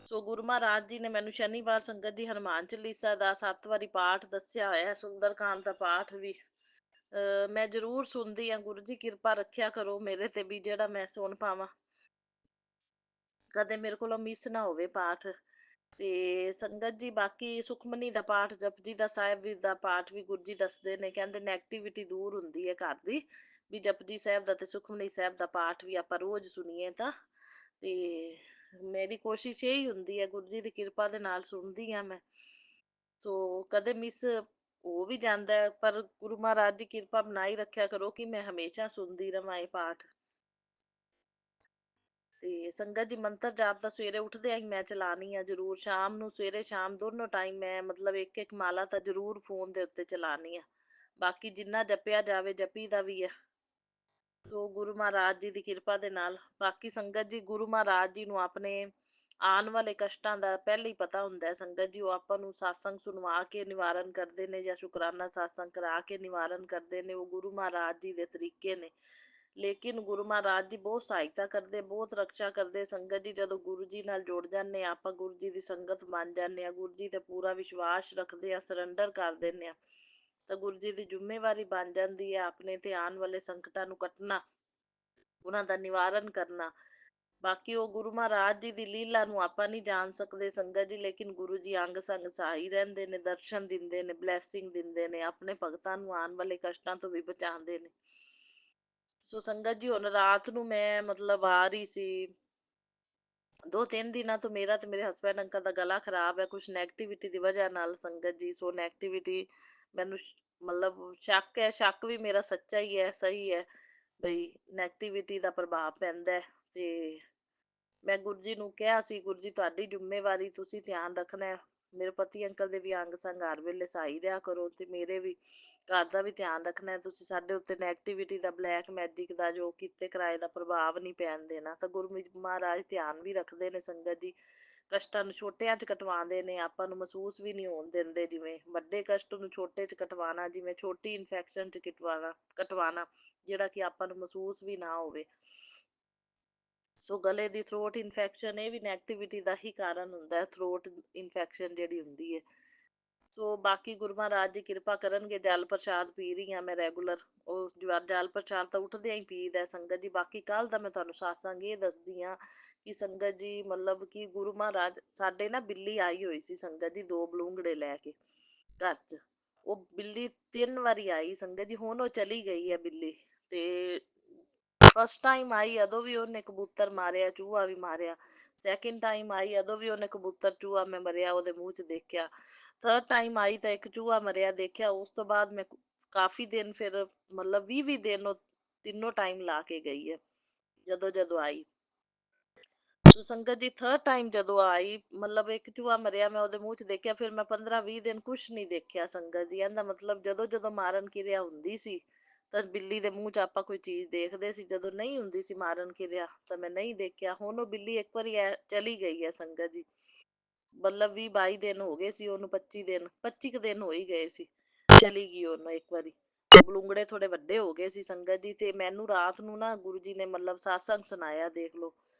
ਸੋ ਗੁਰੂ ਮਹਾਰਾਜ ਜੀ ਨੇ ਮੈਨੂੰ ਸ਼ਨੀਵਾਰ ਸੰਗਤ ਜੀ ਹਨੂੰਮਾਨ ਚਾਲੀਸਾ ਦਾ 7 ਵਾਰੀ ਪਾਠ ਦੱਸਿਆ ਹੋਇਆ ਹੈ, ਸੁੰਦਰਕਾਂਡ ਦਾ ਪਾਠ ਵੀ ਮੈਂ ਜ਼ਰੂਰ ਸੁਣਦੀ ਹਾਂ। ਗੁਰੂ ਜੀ ਕਿਰਪਾ ਰੱਖਿਆ ਕਰੋ ਮੇਰੇ ਤੇ ਵੀ, ਜਿਹੜਾ ਮੈਂ ਸੁਣ ਪਾਵਾਂ, ਕਦੇ ਮੇਰੇ ਕੋਲੋਂ ਮਿਸ ਨਾ ਹੋਵੇ ਪਾਠ। ਤੇ ਸੰਗਤ ਜੀ ਬਾਕੀ ਸੁਖਮਨੀ ਦਾ ਪਾਠ, ਜਪਜੀ ਦਾ ਸਾਹਿਬ ਵੀ ਦਾ ਪਾਠ ਵੀ ਗੁਰੂ ਜੀ ਦੱਸਦੇ ਨੇ, ਕਹਿੰਦੇ ਨੈਗੇਟਿਵਿਟੀ ਦੂਰ ਹੁੰਦੀ ਹੈ ਘਰ ਦੀ, ਵੀ ਜਪਜੀ ਸਾਹਿਬ ਦਾ ਤੇ ਸੁਖਮਨੀ ਸਾਹਿਬ ਦਾ ਪਾਠ ਵੀ ਆਪਾਂ ਰੋਜ਼ ਸੁਣੀਏ ਤਾਂ। ਤੇ ਮੇਰੀ ਕੋਸ਼ਿਸ਼ ਇਹੀ ਹੁੰਦੀ ਹੈ, ਗੁਰੂ ਜੀ ਦੀ ਕਿਰਪਾ ਦੇ ਨਾਲ ਸੁਣਦੀ ਆ ਮੈਂ। ਸੋ ਕਦੇ ਮਿਸ ਹੋ ਵੀ ਜਾਂਦਾ ਹੈ, ਪਰ ਗੁਰੂ ਮਹਾਰਾਜ ਦੀ ਕਿਰਪਾ ਬਣਾਈ ਰੱਖਿਆ ਕਰੋ ਕਿ ਮੈਂ ਹਮੇਸ਼ਾ ਸੁਣਦੀ ਰਵਾਂ ਇਹ ਪਾਠ। ਤੇ ਸੰਗਤ ਜੀ ਮੰਤਰ ਜਾਪ ਤਾਂ ਸਵੇਰੇ ਉੱਠਦਿਆਂ ਹੀ ਮੈਂ ਚਲਾਣੀ ਆ ਜ਼ਰੂਰ, ਸ਼ਾਮ ਨੂੰ, ਸਵੇਰੇ ਸ਼ਾਮ ਦੋਨੋਂ ਟਾਈਮ ਮੈਂ ਮਤਲਬ ਇੱਕ ਇੱਕ ਮਾਲਾ ਤਾਂ ਜ਼ਰੂਰ ਫੋਨ ਦੇ ਉੱਤੇ ਚਲਾਣੀ ਆ। ਬਾਕੀ ਜਿੰਨਾ ਜਪਿਆ ਜਾਵੇ ਜਪੀ ਦਾ ਵੀ ਹੈ। ਸੋ ਗੁਰੂ ਮਹਾਰਾਜ ਜੀ ਦੀ ਕਿਰਪਾ ਦੇ ਨਾਲ, ਬਾਕੀ ਸੰਗਤ ਜੀ ਗੁਰੂ ਮਹਾਰਾਜ ਜੀ ਨੂੰ ਆਪਣੇ ਆਉਣ ਵਾਲੇ ਕਸ਼ਟਾਂ ਦਾ ਪਹਿਲਾਂ ਹੀ ਪਤਾ ਹੁੰਦਾ ਹੈ। ਸੰਗਤ ਜੀ ਉਹ ਆਪਾਂ ਨੂੰ satsang ਸੁਣਵਾ ਕੇ ਨਿਵਾਰਨ ਕਰਦੇ ਨੇ, ਜਾਂ ਸ਼ੁਕਰਾਨਾ satsang ਕਰਾ ਕੇ ਨਿਵਾਰਨ ਕਰਦੇ ਨੇ, ਉਹ ਗੁਰੂ ਮਹਾਰਾਜ ਜੀ ਦੇ ਤਰੀਕੇ ਨੇ। ਲੇਕਿਨ ਗੁਰੂ ਮਹਾਰਾਜ ਜੀ ਬਹੁਤ ਸਹਾਇਤਾ ਕਰਦੇ, ਬਹੁਤ ਰਕਸ਼ਾ ਕਰਦੇ। ਸੰਗਤ ਜੀ ਜਦੋਂ ਗੁਰੂ ਜੀ ਨਾਲ ਜੁੜ ਜਾਂਦੇ ਆ ਆਪਾਂ, ਗੁਰੂ ਜੀ ਦੀ ਸੰਗਤ ਬਣ ਜਾਂਦੇ ਆ, ਗੁਰੂ ਜੀ ਤੇ ਪੂਰਾ ਵਿਸ਼ਵਾਸ ਰੱਖਦੇ ਆ, ਸਰੈਂਡਰ ਕਰ ਦਿੰਦੇ ਆ, ਤਾਂ ਗੁਰੂ ਜੀ ਦੀ ਜ਼ਿੰਮੇਵਾਰੀ ਬਣ ਜਾਂਦੀ ਹੈ ਆਪਣੇ ਤੇ ਆਉਣ ਵਾਲੇ ਸੰਕਟਾਂ ਨੂੰ ਕੱਟਣਾ, ਉਹਨਾਂ ਦਾ ਨਿਵਾਰਨ ਕਰਨਾ। ਬਾਕੀ ਉਹ ਗੁਰੂ ਮਹਾਰਾਜ ਜੀ ਦੀ ਲੀਲਾ ਨੂੰ ਆਪਾਂ ਨਹੀਂ ਜਾਣ ਸਕਦੇ ਸੰਗਤ ਜੀ, ਲੇਕਿਨ ਗੁਰੂ ਜੀ ਅੰਗ ਸੰਗ ਸਹਾਈ ਰਹਿੰਦੇ ਨੇ, ਦਰਸ਼ਨ ਦਿੰਦੇ ਨੇ, ਬਲੈਸਿੰਗ ਦਿੰਦੇ ਨੇ, ਆਪਣੇ ਭਗਤਾਂ ਨੂੰ ਆਉਣ ਵਾਲੇ ਕਸ਼ਟਾਂ ਤੋਂ ਵੀ ਬਚਾਉਂਦੇ ਨੇ। ਸੋ ਸੰਗਤ ਜੀ ਹੁਣ ਰਾਤ ਨੂੰ ਮੈਂ ਮਤਲਬ ਆ ਰਹੀ ਸੀ, 2-3 ਦਿਨਾਂ ਤੋਂ ਮੇਰਾ ਤੇ ਮੇਰੇ ਹਸਬੈਂਡ ਅੰਕਲ ਦਾ ਗਲਾ ਖਰਾਬ ਹੈ, ਕੁਛ ਨੈਗੇਟਿਵਿਟੀ ਦੀ ਵਜ੍ਹਾ ਨਾਲ ਸੰਗਤ ਜੀ। ਸੋ ਨੈਗੇਟਿਵਿਟੀ ਮੈਨੂੰ ਮਤਲਬ ਸ਼ੱਕ ਹੈ, ਸ਼ੱਕ ਵੀ ਮੇਰਾ ਸੱਚਾ ਹੀ ਹੈ, ਸਹੀ ਹੈ, ਬਈ ਨੈਗੇਟਿਵਿਟੀ ਦਾ ਪ੍ਰਭਾਵ ਪੈਂਦਾ ਹੈ। ਤੇ ਮੈਂ ਗੁਰੂ ਜੀ ਨੂੰ ਕਿਹਾ ਸੀ, ਗੁਰੂ ਜੀ ਤੁਹਾਡੀ ਜ਼ਿੰਮੇਵਾਰੀ, ਤੁਸੀਂ ਧਿਆਨ ਰੱਖਣਾ ਹੈ। ਮੇਰੇ ਪਤੀ ਅੰਕਲ ਦੇ ਵੀ ਅੰਗ ਸੰਗ ਹਰ ਵੇਲੇ ਸਹਾਈ ਰਿਹਾ ਕਰੋ, ਤੇ ਮੇਰੇ ਵੀ ਘਰ ਦਾ ਵੀ ਧਿਆਨ ਰੱਖਣਾ ਹੈ। ਤੁਸੀਂ ਸਾਡੇ ਉੱਤੇ ਨੈਗੇਟਿਵਿਟੀ ਦਾ, ਬਲੈਕ ਮੈਜਿਕ ਦਾ, ਜੋ ਕੀਤੇ ਕਿਰਾਏ ਦਾ ਪ੍ਰਭਾਵ ਨਹੀਂ ਪੈਣ ਦੇਣਾ। ਤਾਂ ਗੁਰੂ ਮਹਾਰਾਜ ਧਿਆਨ ਵੀ ਰੱਖਦੇ ਨੇ ਸੰਗਤ ਜੀ, ਕਸ਼ਟਾਂ ਨੂੰ ਛੋਟਿਆਂ ਚ ਕਟਵਾਉਂਦੇ ਨੇ, ਆਪਾਂ ਨੂੰ ਮਹਿਸੂਸ ਵੀ ਨਹੀਂ ਹੋਣ ਦਿੰਦੇ। ਜਿਵੇਂ ਵੱਡੇ ਕਸ਼ਟ ਨੂੰ ਛੋਟੇ ਚ ਕਟਵਾਉਣਾ, ਜਿਵੇਂ ਛੋਟੀ ਇਨਫੈਕਸ਼ਨ ਚ ਕਟਵਾਉਣਾ, ਜਿਹੜਾ ਕਿ ਆਪਾਂ ਨੂੰ ਮਹਿਸੂਸ ਵੀ ਨਾ ਹੋਵੇ। ਸੋ ਗਲੇ ਦੀ ਥਰੋਟ ਇਨਫੈਕਸ਼ਨ, ਇਹ ਵੀ ਨੈਗੇਟਿਵਿਟੀ ਦਾ ਹੀ ਕਾਰਨ ਹੁੰਦਾ ਹੈ, ਥਰੋਟ ਇਨਫੈਕਸ਼ਨ ਜਿਹੜੀ ਹੁੰਦੀ ਹੈ। ਸੋ ਬਾਕੀ ਗੁਰੂ ਮਹਾਰਾਜ ਜੀ ਕਿਰਪਾ ਕਰਨਗੇ। ਜਲ ਪ੍ਰਸ਼ਾਦ ਪੀ ਰਹੀ ਹਾਂ ਮੈਂ ਰੈਗੂਲਰ, ਉਹ ਜਲ ਪ੍ਰਸ਼ਾਦ ਤਾਂ ਉੱਠਦਿਆਂ ਹੀ ਪੀਦਾ ਸੰਗਤ ਜੀ। ਬਾਕੀ ਕੱਲ ਦਾ ਮੈਂ ਤੁਹਾਨੂੰ satsang ਇਹ ਦੱਸਦੀ ਹਾਂ ਕਿ ਸੰਗਤ ਜੀ ਮਤਲਬ ਕਿ ਗੁਰੂ ਮਹਾਰਾਜ, ਸਾਡੇ ਨਾ ਬਿੱਲੀ ਆਈ ਹੋਈ ਸੀ ਸੰਗਤ ਜੀ, 2 ਬਲੂੰਗੜੇ ਲੈ ਕੇ ਘਰ ਚ। ਉਹ ਬਿੱਲੀ 3 ਵਾਰੀ ਆਈ ਸੰਗਤ ਜੀ, ਹੁਣ ਉਹ ਚਲੀ ਗਈ ਹੈ ਬਿੱਲੀ। ਤੇ ਫਸਟ ਟਾਈਮ ਆਈ ਉਦੋਂ ਵੀ ਉਹਨੇ ਕਬੂਤਰ ਮਾਰਿਆ, ਚੂਹਾ ਵੀ ਮਾਰਿਆ। ਸੈਕਿੰਡ ਟਾਈਮ ਆਈ ਉਦੋਂ ਵੀ ਉਹਨੇ ਕਬੂਤਰ, ਚੂਹਾ ਮੈਂ ਮਰਿਆ ਉਹਦੇ ਮੂੰਹ ਚ ਦੇਖਿਆ। ਥਰਡ ਟਾਈਮ ਆਈ ਤਾਂ ਇੱਕ ਚੂਹਾ ਮਰਿਆ ਦੇਖਿਆ। ਉਸ ਤੋਂ ਬਾਅਦ ਮੈਂ ਕਾਫੀ ਦਿਨ, ਫਿਰ ਮਤਲਬ 20 ਦਿਨ ਉਹ ਤਿੰਨੋਂ ਟਾਈਮ ਲਾ ਕੇ ਗਈ ਹੈ ਜਦੋਂ ਜਦੋਂ ਆਈ। ਸੋ ਸੰਗਤ ਜੀ ਥਰਡ ਟਾਈਮ ਜਦੋਂ ਆਈ, ਮਤਲਬ ਇੱਕ ਚੂਹਾ ਮਰਿਆ ਮੈਂ ਉਹਦੇ ਮੂੰਹ ਚ ਦੇਖਿਆ, ਫਿਰ ਮੈਂ 15-20 ਦਿਨ ਕੁਛ ਨਹੀਂ ਦੇਖਿਆ ਸੰਗਤ ਜੀ। ਇਹਦਾ ਮਤਲਬ ਜਦੋਂ ਜਦੋਂ ਮਾਰਨ ਕਿਰਿਆ ਹੁੰਦੀ ਸੀ ਤਾਂ ਬਿੱਲੀ ਦੇ ਮੂੰਹ ਚ ਆਪਾਂ ਕੋਈ ਚੀਜ਼ ਦੇਖਦੇ ਸੀ, ਜਦੋਂ ਨਹੀਂ ਹੁੰਦੀ ਸੀ ਮਾਰਨ ਕਿਰਿਆ ਤਾਂ ਮੈਂ ਨਹੀਂ ਦੇਖਿਆ। ਹੁਣ ਉਹ ਬਿੱਲੀ ਇੱਕ ਵਾਰੀ ਚਲੀ ਗਈ ਹੈ ਸੰਗਤ ਜੀ, ਮਤਲਬ 20-22 ਦਿਨ ਹੋ ਗਏ ਸੀ ਉਹਨੂੰ, 25 ਕੁ ਦਿਨ ਹੋ ਹੀ ਗਏ ਸੀ, ਚਲੀ ਗਈ ਉਹਨੂੰ ਇੱਕ ਵਾਰੀ। ਬਲੂੰਗੜੇ ਥੋੜੇ ਵੱਡੇ ਹੋ ਗਏ ਸੀ ਸੰਗਤ ਜੀ। ਤੇ ਮੈਨੂੰ ਰਾਤ ਨੂੰ ਨਾ ਗੁਰੂ ਜੀ ਨੇ ਮਤਲਬ satsang ਸੁਣਾਇਆ, ਦੇਖ ਲਓ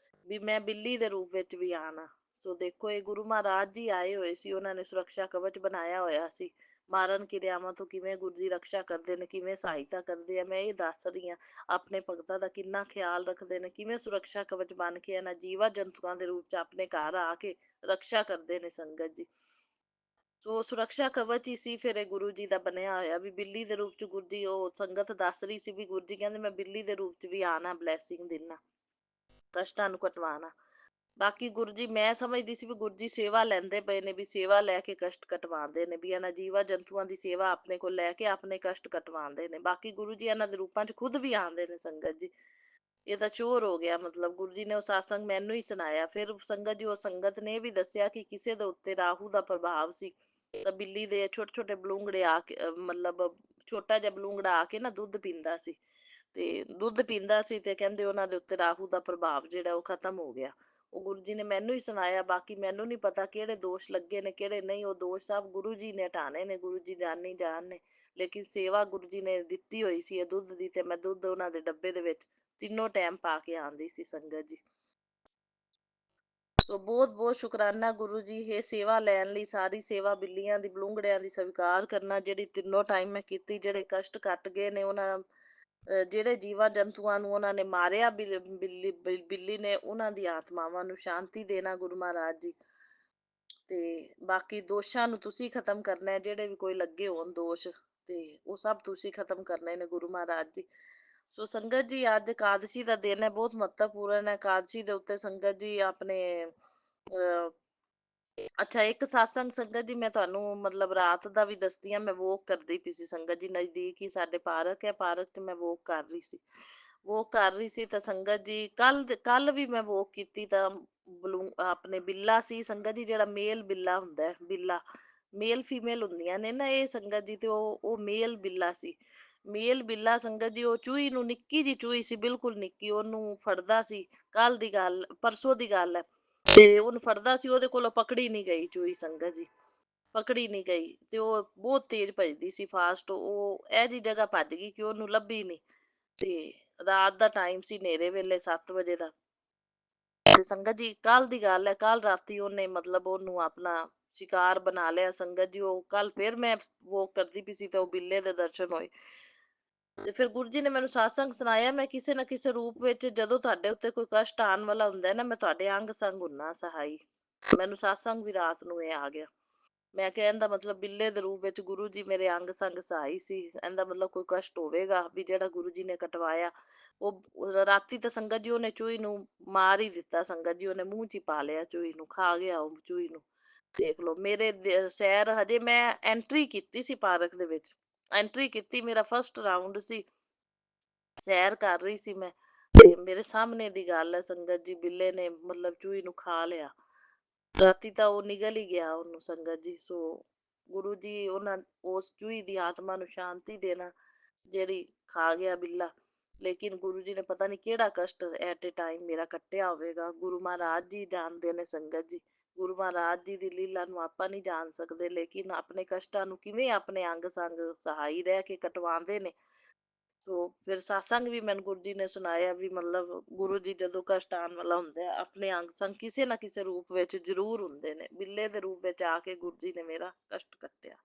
ਵੀ ਮੈਂ ਬਿੱਲੀ ਦੇ ਰੂਪ ਵਿੱਚ ਵੀ ਆਣਾ। ਸੋ ਦੇਖੋ ਇਹ ਗੁਰੂ ਮਹਾਰਾਜ ਜੀ ਆਏ ਹੋਏ ਸੀ, ਉਹਨਾਂ ਨੇ ਸੁਰੱਖਿਆ ਕਵਚ ਬਣਾਇਆ ਹੋਇਆ ਸੀ। ਮਾਰਨ ਕਿਰਿਆਵਾਂ ਤੋਂ ਕਿਵੇਂ ਗੁਰੂ ਜੀ ਰਕਸ਼ਾ ਕਰਦੇ ਨੇ, ਕਿਵੇਂ ਸਹਾਇਤਾ ਕਰਦੇ ਆ, ਮੈਂ ਇਹ ਦੱਸ ਰਹੀ ਹਾਂ। ਆਪਣੇ ਭਗਤਾਂ ਦਾ ਕਿੰਨਾ ਖਿਆਲ ਰੱਖਦੇ ਨੇ, ਕਿਵੇਂ ਸੁਰੱਖਿਆ ਕਵਚ ਬਣ ਕੇ ਇਹਨਾਂ ਜੀਵਾਂ ਜੰਤੂਆਂ ਦੇ ਰੂਪ ਚ ਆਪਣੇ ਘਰ ਆ ਕੇ ਰਕਸ਼ਾ ਕਰਦੇ ਨੇ ਸੰਗਤ ਜੀ। ਸੋ ਸੁਰੱਖਿਆ ਕਵਚ ਹੀ ਸੀ ਫਿਰ ਇਹ ਗੁਰੂ ਜੀ ਦਾ ਬਣਿਆ ਹੋਇਆ, ਵੀ ਬਿੱਲੀ ਦੇ ਰੂਪ ਚ ਗੁਰੂ ਜੀ, ਉਹ ਸੰਗਤ ਦੱਸ ਰਹੀ ਸੀ ਵੀ ਗੁਰੂ ਜੀ ਕਹਿੰਦੇ ਮੈਂ ਬਿੱਲੀ ਦੇ ਰੂਪ ਚ ਵੀ ਆਣਾ, ਬਲੈਸਿੰਗ ਦੇਣਾ, ਕਸ਼ਟਾਂ ਨੂੰ ਕਟਵਾਣਾ। ਬਾਕੀ ਗੁਰੂ ਜੀ, ਮੈਂ ਸਮਝਦੀ ਸੀ ਵੀ ਗੁਰੂ ਜੀ ਸੇਵਾ ਲੈਂਦੇ ਪਏ ਨੇ, ਵੀ ਸੇਵਾ ਲੈ ਕੇ ਕਸ਼ਟ ਕਟਵਾਉਂਦੇ ਨੇ, ਵੀ ਇਹਨਾਂ ਜੀਵਾਂ ਜੰਤੂਆਂ ਦੀ ਸੇਵਾ ਆਪਣੇ ਕੋਲ ਲੈ ਕੇ ਆਪਣੇ ਕਸ਼ਟ ਕਟਵਾਉਂਦੇ ਨੇ। ਬਾਕੀ ਗੁਰੂ ਜੀ ਇਹਨਾਂ ਦੇ ਰੂਪਾਂ ਚ ਖੁਦ ਵੀ ਆਉਂਦੇ ਨੇ ਸੰਗਤ ਜੀ। ਇਹ ਤਾਂ ਚੋਰ ਹੋ ਗਿਆ, ਮਤਲਬ ਗੁਰੂ ਜੀ ਨੇ ਉਹ satsang ਮੈਨੂੰ ਹੀ ਸੁਣਾਇਆ। ਫਿਰ ਸੰਗਤ ਜੀ, ਉਹ ਸੰਗਤ ਨੇ ਇਹ ਵੀ ਦੱਸਿਆ ਕਿ ਕਿਸੇ ਦੇ ਉੱਤੇ ਰਾਹੂ ਦਾ ਪ੍ਰਭਾਵ ਸੀ, ਤਾਂ ਬਿੱਲੀ ਦੇ ਛੋਟੇ ਛੋਟੇ ਬਲੂੰਗੜੇ ਆ ਕੇ ਮਤਲਬ ਛੋਟਾ ਜਿਹਾ ਬਲੂੰਗੜਾ ਆ ਕੇ ਨਾ ਦੁੱਧ ਪੀਂਦਾ ਸੀ, ਤੇ ਦੁੱਧ ਪੀਂਦਾ ਸੀ, ਤੇ ਕਹਿੰਦੇ ਉਹਨਾਂ ਦੇ ਉੱਤੇ ਰਾਹੂ ਦਾ ਪ੍ਰਭਾਵ ਜਿਹੜਾ ਉਹ ਖਤਮ ਹੋ ਗਿਆ। ਉਹ ਗੁਰੂ ਜੀ ਨੇ ਮੈਨੂੰ ਹੀ ਸੁਣਾਇਆ। ਬਾਕੀ ਮੈਨੂੰ ਨਹੀਂ ਪਤਾ ਕਿਹੜੇ ਦੋਸ਼ ਲੱਗੇ ਨੇ ਕਿਹੜੇ ਨਹੀਂ, ਉਹ ਦੋਸ਼ ਸਭ ਗੁਰੂ ਜੀ ਨੇ ਹਟਾਣੇ ਨੇ, ਗੁਰੂ ਜੀ ਜਾਣੀ ਜਾਣ ਨੇ। ਲੇਕਿਨ ਸੇਵਾ ਗੁਰੂ ਜੀ ਨੇ ਦਿੱਤੀ ਹੋਈ ਸੀ ਇਹ ਦੁੱਧ ਦੀ, ਤੇ ਮੈਂ ਦੁੱਧ ਉਹਨਾਂ ਦੇ ਡੱਬੇ ਦੇ ਵਿੱਚ ਤਿੰਨੋਂ ਟਾਈਮ ਪਾ ਕੇ ਆਉਂਦੀ ਸੀ ਸੰਗਤ ਜੀ। ਸੋ ਬਹੁਤ ਬਹੁਤ ਸ਼ੁਕਰਾਨਾ ਗੁਰੂ ਜੀ, ਇਹ ਸੇਵਾ ਲੈਣ ਲਈ, ਸਾਰੀ ਸੇਵਾ ਬਿੱਲੀਆਂ ਦੀ, ਬਲੂੰਗੜਿਆਂ ਦੀ ਸਵੀਕਾਰ ਕਰਨਾ, ਜਿਹੜੀ ਤਿੰਨੋਂ ਟਾਈਮ ਮੈਂ ਕੀਤੀ। ਜਿਹੜੇ ਕਸ਼ਟ ਕੱਟ ਗਏ ਨੇ ਉਹਨਾਂ, ਜਿਹੜੇ ਜੀਵਾਂ ਜੰਤੂਆਂ ਨੂੰ ਉਹਨਾਂ ਨੇ ਮਾਰਿਆ ਬਿੱਲੀ ਨੇ, ਉਹਨਾਂ ਦੀ ਆਤਮਾਵਾਂ ਨੂੰ ਸ਼ਾਂਤੀ ਦੇਣਾ ਗੁਰੂ ਮਹਾਰਾਜ ਜੀ। ਤੇ ਬਾਕੀ ਦੋਸ਼ਾਂ ਨੂੰ ਤੁਸੀਂ ਖਤਮ ਕਰਨਾ ਹੈ, ਜਿਹੜੇ ਵੀ ਕੋਈ ਲੱਗੇ ਹੋਣ ਦੋਸ਼, ਤੇ ਉਹ ਸਭ ਤੁਸੀਂ ਖਤਮ ਕਰਨੇ ਨੇ ਗੁਰੂ ਮਹਾਰਾਜ ਜੀ। ਸੋ ਸੰਗਤ ਜੀ ਅੱਜ ਇਕਾਦਸ਼ੀ ਦਾ ਦਿਨ ਹੈ, ਬਹੁਤ ਮਹੱਤਵਪੂਰਨ ਹੈ। ਇਕਾਦਸ਼ੀ ਦੇ ਉੱਤੇ ਸੰਗਤ ਜੀ ਆਪਣੇ ਅੱਛਾ ਇੱਕ satsang ਸੰਗਤ ਜੀ ਮੈਂ ਤੁਹਾਨੂੰ ਮਤਲਬ ਰਾਤ ਦਾ ਵੀ ਦੱਸਦੀ ਹਾਂ। ਮੈਂ walk ਕਰਦੀ ਪਈ ਸੀ ਸੰਗਤ ਜੀ, ਨਜ਼ਦੀਕ ਹੀ ਸਾਡੇ ਪਾਰਕ ਹੈ, ਪਾਰਕ 'ਚ ਮੈਂ walk ਕਰ ਰਹੀ ਸੀ। ਵੋਕ ਕਰ ਰਹੀ ਸੀ ਤਾਂ ਸੰਗਤ ਜੀ ਕੱਲ ਵੀ ਮੈਂ ਵੋਕ ਕੀਤੀ ਤਾਂ ਆਪਣੇ ਬਿੱਲਾ ਸੀ ਸੰਗਤ ਜੀ, ਜਿਹੜਾ ਮੇਲ ਬਿੱਲਾ ਹੁੰਦਾ ਹੈ, ਬਿੱਲਾ ਮੇਲ ਫੀਮੇਲ ਹੁੰਦੀਆਂ ਨੇ ਨਾ ਇਹ ਸੰਗਤ ਜੀ, ਤੇ ਉਹ ਮੇਲ ਬਿੱਲਾ ਸੀ। ਮੇਲ ਬਿੱਲਾ ਸੰਗਤ ਜੀ, ਉਹ ਚੂਹੀ ਨੂੰ, ਨਿੱਕੀ ਜੀ ਚੂਹੀ ਸੀ, ਬਿਲਕੁਲ ਨਿੱਕੀ, ਉਹਨੂੰ ਫੜਦਾ ਸੀ। ਕੱਲ ਦੀ ਗੱਲ, ਪਰਸੋਂ ਦੀ ਗੱਲ ਹੈ, ਤੇ ਉਹਨੂੰ ਫੜਦਾ ਸੀ, ਉਹਦੇ ਕੋਲੋਂ ਪਕੜੀ ਨਹੀਂ ਗਈ ਚੂਹੀ ਸੰਗਤ ਜੀ, ਪਕੜੀ ਨਹੀਂ ਗਈ, ਤੇ ਉਹ ਬਹੁਤ ਤੇਜ਼ ਭੱਜਦੀ ਸੀ, ਫਾਸਟ। ਉਹ ਇਹ ਜੀ ਜਗ੍ਹਾ ਭੱਜ ਗਈ ਕਿ ਉਹਨੂੰ ਲੱਭੀ ਨਹੀਂ। ਤੇ ਰਾਤ ਦਾ ਟਾਈਮ ਸੀ, ਹਨੇਰੇ ਵੇਲੇ 7 ਵਜੇ ਦਾ। ਤੇ ਸੰਗਤ ਜੀ ਕੱਲ ਦੀ ਗੱਲ ਹੈ, ਕੱਲ ਰਾਤੀ ਉਹਨੇ ਮਤਲਬ ਉਹਨੂੰ ਆਪਣਾ ਸ਼ਿਕਾਰ ਬਣਾ ਲਿਆ ਸੰਗਤ ਜੀ। ਉਹ ਕੱਲ ਫਿਰ ਮੈਂ ਵੋਕ ਕਰਦੀ ਪਈ ਸੀ ਤੇ ਉਹ ਬਿੱਲੇ ਦੇ ਦਰਸ਼ਨ ਹੋਏ। ਤੇ ਫਿਰ ਗੁਰੂ ਜੀ ਨੇ ਮੈਨੂੰ ਸਾਤਸੰਗ ਸੁਣਾਇਆ, ਮੈਂ ਕਿਸੇ ਨਾ ਕਿਸੇ ਰੂਪ ਵਿੱਚ ਜਦੋਂ ਤੁਹਾਡੇ ਉੱਤੇ ਕੋਈ ਕਸ਼ਟ ਆਉਣ ਵਾਲਾ ਹੁੰਦਾ ਹੈ ਨਾ, ਮੈਂ ਤੁਹਾਡੇ ਅੰਗ ਸੰਗ ਹੁੰਨਾ ਸਹਾਈ। ਮੈਨੂੰ ਸਾਤਸੰਗ ਵੀ ਰਾਤ ਨੂੰ ਇਹ ਆ ਗਿਆ। ਮੈਂ ਕਿਹਾ ਇਹਦਾ ਮਤਲਬ ਬਿੱਲੇ ਦੇ ਰੂਪ ਵਿੱਚ ਗੁਰੂ ਜੀ ਮੇਰੇ ਅੰਗ ਸੰਗ ਸਹਾਈ ਸੀ। ਇਹਦਾ ਮਤਲਬ ਕੋਈ ਕਸ਼ਟ ਹੋਵੇਗਾ ਵੀ ਜਿਹੜਾ ਗੁਰੂ ਜੀ ਨੇ ਕਟਵਾਇਆ। ਉਹ ਰਾਤੀ ਤਾਂ ਸੰਗਤ ਜੀ ਉਹਨੇ ਚੂਹੀ ਨੂੰ ਮਾਰ ਹੀ ਦਿੱਤਾ ਸੰਗਤ ਜੀ, ਉਹਨੇ ਮੂੰਹ ਚ ਹੀ ਪਾ ਲਿਆ ਚੂਹੀ ਨੂੰ, ਖਾ ਗਿਆ ਉਹ ਚੂਹੀ ਨੂੰ। ਦੇਖ ਲਓ ਮੇਰੇ ਸੈਰ ਹਜੇ ਮੈਂ ਐਂਟਰੀ ਕੀਤੀ ਸੀ ਪਾਰਕ ਦੇ ਵਿੱਚ, ਐਂਟਰੀ ਕੀਤੀ, ਮੇਰਾ ਫਸਟ ਰਾਉਂਡ ਸੀ, ਸੈਰ ਕਰ ਰਹੀ ਸੀ ਮੈਂ, ਤੇ ਮੇਰੇ ਸਾਹਮਣੇ ਦੀ ਗੱਲ ਹੈ ਸੰਗਤ ਜੀ, ਬਿੱਲੇ ਨੇ ਮਤਲਬ ਚੂਹੀ ਨੂੰ ਖਾ ਲਿਆ। ਰਾਤੀ ਤਾਂ ਉਹ ਨਿਗਲ ਹੀ ਗਿਆ ਉਹਨੂੰ ਸੰਗਤ ਜੀ। ਸੋ ਗੁਰੂ ਜੀ ਉਹਨਾਂ ਉਸ ਚੂਹੀ ਦੀ ਆਤਮਾ ਨੂੰ ਸ਼ਾਂਤੀ ਦੇਣਾ, ਜਿਹੜੀ ਖਾ ਗਿਆ ਬਿੱਲਾ। ਲੇਕਿਨ ਗੁਰੂ ਜੀ ਨੇ ਪਤਾ ਨਹੀਂ ਕਿਹੜਾ ਕਸ਼ਟ ਐਟ ਏ ਟਾਈਮ ਮੇਰਾ ਕੱਟਿਆ ਹੋਵੇਗਾ, ਗੁਰੂ ਮਹਾਰਾਜ ਜੀ ਜਾਣਦੇ ਨੇ ਸੰਗਤ ਜੀ। ਗੁਰੂ ਮਹਾਰਾਜ ਜੀ ਦੀ ਲੀਲਾ ਨੂੰ ਆਪਾਂ ਨਹੀਂ ਜਾਣ ਸਕਦੇ, ਲੇਕਿਨ ਆਪਣੇ ਕਸ਼ਟਾਂ ਨੂੰ ਕਿਵੇਂ ਆਪਣੇ ਅੰਗ ਸੰਗ ਸਹਾਈ ਰਹਿ ਕੇ ਕਟਵਾਉਂਦੇ ਨੇ। ਸੋ ਫਿਰ ਸਾਸੰਗ ਵੀ ਮੈਨੂੰ ਗੁਰੂ ਜੀ ਨੇ ਸੁਣਾਇਆ ਵੀ ਮਤਲਬ ਗੁਰੂ ਜੀ ਜਦੋਂ ਕਸ਼ਟ ਆਉਣ ਵਾਲਾ ਹੁੰਦਾ ਹੈ, ਆਪਣੇ ਅੰਗ ਸੰਗ ਕਿਸੇ ਨਾ ਕਿਸੇ ਰੂਪ ਵਿੱਚ ਜ਼ਰੂਰ ਹੁੰਦੇ ਨੇ। ਬਿੱਲੇ ਦੇ ਰੂਪ ਵਿੱਚ ਆ ਕੇ ਗੁਰੂ ਜੀ ਨੇ ਮੇਰਾ ਕਸ਼ਟ ਕੱਟਿਆ।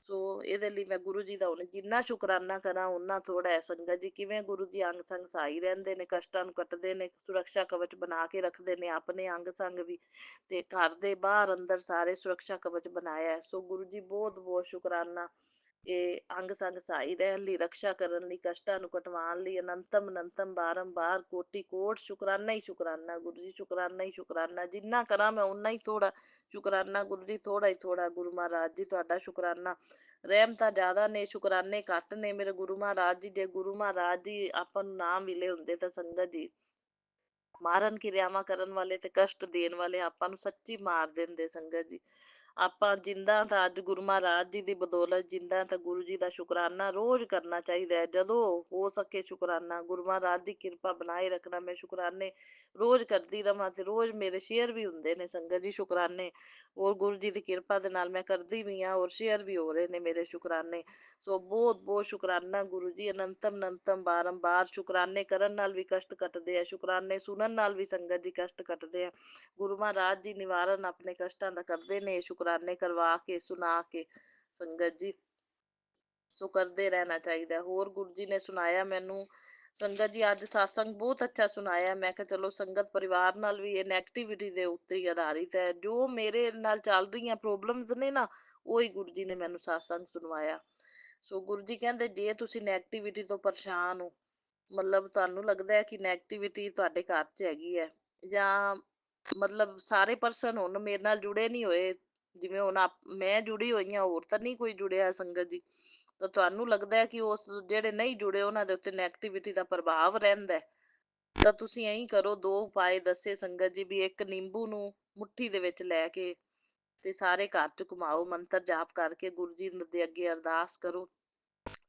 ਸੋ ਇਹਦੇ ਲਈ ਮੈਂ ਗੁਰੂ ਜੀ ਦਾ ਹੁਣ ਜਿੰਨਾ ਸ਼ੁਕਰਾਨਾ ਕਰਾਂ ਓਨਾ ਥੋੜਾ ਹੈ ਸੰਗਤ ਜੀ। ਕਿਵੇਂ ਗੁਰੂ ਜੀ ਅੰਗ ਸੰਗ ਸਹਾਈ ਰਹਿੰਦੇ ਨੇ, ਕਸ਼ਟਾਂ ਨੂੰ ਕੱਟਦੇ ਨੇ, ਸੁਰੱਖਿਆ ਕਵਚ ਬਣਾ ਕੇ ਰੱਖਦੇ ਨੇ ਆਪਣੇ ਅੰਗ ਸੰਗ ਵੀ, ਤੇ ਘਰ ਦੇ ਬਾਹਰ ਅੰਦਰ ਸਾਰੇ ਸੁਰੱਖਿਆ ਕਵਚ ਬਣਾਇਆ। ਸੋ ਗੁਰੂ ਜੀ ਬਹੁਤ ਬਹੁਤ ਸ਼ੁਕਰਾਨਾ। ਇਹ ਅੰਗ ਸੰਗ ਸਹਾਈ ਰਹਿਣ ਲਈ, ਰਕਸ਼ਾ ਕਰਨ ਲਈ, ਕਸ਼ਟਾਂ ਨੂੰ ਕਟਵਾਉਣ ਲਈ ਅਨੰਤਮ ਅਨੰਤਮ ਬਾਰੰਬਾਰ ਕੋਟि ਕੋਟ ਸ਼ੁਕਰਾਨਾ ਹੀ ਸ਼ੁਕਰਾਨਾ। ਗੁਰੂ ਜੀ ਸ਼ੁਕਰਾਨਾ ਹੀ ਸ਼ੁਕਰਾਨਾ, ਜਿੰਨਾ ਕਰਾਂ ਮੈਂ ਓਨਾ ਹੀ ਥੋੜਾ ਸ਼ੁਕਰਾਨਾ। ਗੁਰੂ ਜੀ ਥੋੜਾ ਹੀ ਥੋੜਾ, ਗੁਰੂ ਮਹਾਰਾਜ ਜੀ ਤੁਹਾਡਾ ਸ਼ੁਕਰਾਨਾ। ਰਹਿਮਤਾਂ ਜ਼ਿਆਦਾ ਨੇ, ਸ਼ੁਕਰਾਨੇ ਘੱਟ ਨੇ ਮੇਰੇ ਗੁਰੂ ਮਹਾਰਾਜ ਜੀ। ਜੇ ਗੁਰੂ ਮਹਾਰਾਜ ਜੀ ਆਪਾਂ ਨੂੰ ਨਾ ਮਿਲੇ ਹੁੰਦੇ ਤਾਂ ਸੰਗਤ ਜੀ ਮਾਰਨ ਕਿਰਿਆਵਾਂ ਕਰਨ ਵਾਲੇ ਤੇ ਕਸ਼ਟ ਦੇਣ ਵਾਲੇ ਆਪਾਂ ਨੂੰ ਸੱਚੀ ਮਾਰ ਦਿੰਦੇ ਸੰਗਤ ਜੀ। ਆਪਾਂ ਜਿੰਦਾ ਤਾਂ ਅੱਜ ਗੁਰੂ ਮਹਾਰਾਜ ਜੀ ਦੀ ਬਦੌਲਤ ਜਿੰਦਾ, ਤਾਂ ਗੁਰੂ ਜੀ ਦਾ ਸ਼ੁਕਰਾਨਾ ਰੋਜ਼ ਕਰਨਾ ਚਾਹੀਦਾ ਹੈ, ਜਦੋਂ ਹੋ ਸਕੇ ਸ਼ੁਕਰਾਨਾ। ਗੁਰੂ ਮਹਾਰਾਜ ਦੀ ਕਿਰਪਾ ਬਣਾਏ ਰੱਖਣਾ, ਮੈਂ ਸ਼ੁਕਰਾਨੇ ਰੋਜ਼ ਕਰਦੀ ਰਵਾਂ, ਤੇ ਰੋਜ਼ ਮੇਰੇ ਸ਼ੇਅਰ ਵੀ ਹੁੰਦੇ ਨੇ ਸੰਗਤ ਜੀ ਸ਼ੁਕਰਾਨੇ। ਔਰ ਗੁਰੂ ਜੀ ਦੀ ਕਿਰਪਾ ਦੇ ਨਾਲ ਮੈਂ ਕਰਦੀ ਵੀ ਹਾਂ, ਔਰ ਸ਼ੇਅਰ ਵੀ ਹੋ ਰਹੇ ਨੇ ਮੇਰੇ ਸ਼ੁਕਰਾਨੇ। ਸੋ ਬਹੁਤ ਬਹੁਤ ਸ਼ੁਕਰਾਨਾ ਗੁਰੂ ਜੀ, ਅਨੰਤਮ ਅਨੰਤਮ ਬਾਰੰਬਾਰ। ਸ਼ੁਕਰਾਨੇ ਕਰਨ ਨਾਲ ਵੀ ਕਸ਼ਟ ਕੱਟਦੇ ਆ, ਸ਼ੁਕਰਾਨੇ ਸੁਣਨ ਨਾਲ ਵੀ ਸੰਗਤ ਜੀ ਕਸ਼ਟ ਕੱਟਦੇ ਆ। ਗੁਰੂ ਮਹਾਰਾਜ ਜੀ ਨਿਵਾਰਨ ਆਪਣੇ ਕਸ਼ਟਾਂ ਦਾ ਕਰਦੇ ਨੇ, ਸ਼ੁਕਰਾਨੇ ਕਰਵਾ ਕੇ ਸੁਣਾ ਕੇ ਸੰਗਤ ਜੀ। ਸੋ ਕਰਦੇ ਰਹਿਣਾ ਚਾਹੀਦਾ। ਹੋਰ ਗੁਰੂ ਜੀ ਨੇ ਸੁਣਾਇਆ ਮੈਨੂੰ ਸੰਗਤ ਜੀ, ਅੱਜ ਸਾਤਸੰਗ ਬਹੁਤ ਅੱਛਾ ਸੁਣਾਇਆ। ਮੈਂ ਕਿਹਾ ਚਲੋ ਸੰਗਤ ਪਰਿਵਾਰ ਨਾਲ ਵੀ ਇਹ ਨੈਗੇਟਿਵਿਟੀ ਦੇ ਉੱਤੇ ਹੀ ਆਧਾਰਿਤ ਹੈ, ਜੋ ਮੇਰੇ ਨਾਲ ਚੱਲ ਰਹੀਆਂ ਪ੍ਰੋਬਲਮਸ ਨੇ ਨਾ, ਉਹੀ ਗੁਰੂ ਜੀ ਨੇ ਮੈਨੂੰ ਸਾਤਸੰਗ ਸੁਣਵਾਇਆ। ਸੋ ਗੁਰੂ ਜੀ ਕਹਿੰਦੇ ਜੇ ਤੁਸੀਂ ਨੈਗੇਟਿਵਿਟੀ ਤੋਂ ਪਰੇਸ਼ਾਨ ਹੋ, ਮਤਲਬ ਤੁਹਾਨੂੰ ਲੱਗਦਾ ਹੈ ਕਿ ਨੈਗੇਟਿਵਿਟੀ ਤੁਹਾਡੇ ਘਰ 'ਚ ਹੈਗੀ ਹੈ, ਜਾਂ ਮਤਲਬ ਸਾਰੇ ਪਰਸਨ ਹੁਣ ਮੇਰੇ ਨਾਲ ਜੁੜੇ ਨਹੀਂ ਹੋਏ, ਜਿਵੇਂ ਹੁਣ ਮੈਂ ਜੁੜੀ ਹੋਈ ਹਾਂ, ਹੋਰ ਤਾਂ ਨਹੀਂ ਕੋਈ ਜੁੜਿਆ ਸੰਗਤ ਜੀ, ਤਾਂ ਤੁਹਾਨੂੰ ਲੱਗਦਾ ਹੈ ਕਿ ਉਸ ਜਿਹੜੇ ਨਹੀਂ ਜੁੜੇ ਉਹਨਾਂ ਦੇ ਉੱਤੇ ਨੈਗੇਟਿਵਿਟੀ ਦਾ ਪ੍ਰਭਾਵ ਰਹਿੰਦਾ, ਤਾਂ ਤੁਸੀਂ ਇਹੀ ਕਰੋ। 2 ਉਪਾਏ ਦੱਸੇ ਸੰਗਤ ਜੀ, ਵੀ ਇੱਕ ਨਿੰਬੂ ਨੂੰ ਮੁੱਠੀ ਦੇ ਵਿੱਚ ਲੈ ਕੇ ਤੇ ਸਾਰੇ ਘਰ 'ਚ ਘੁਮਾਓ, ਮੰਤਰ ਜਾਪ ਕਰਕੇ ਗੁਰੂ ਜੀ ਦੇ ਅੱਗੇ ਅਰਦਾਸ ਕਰੋ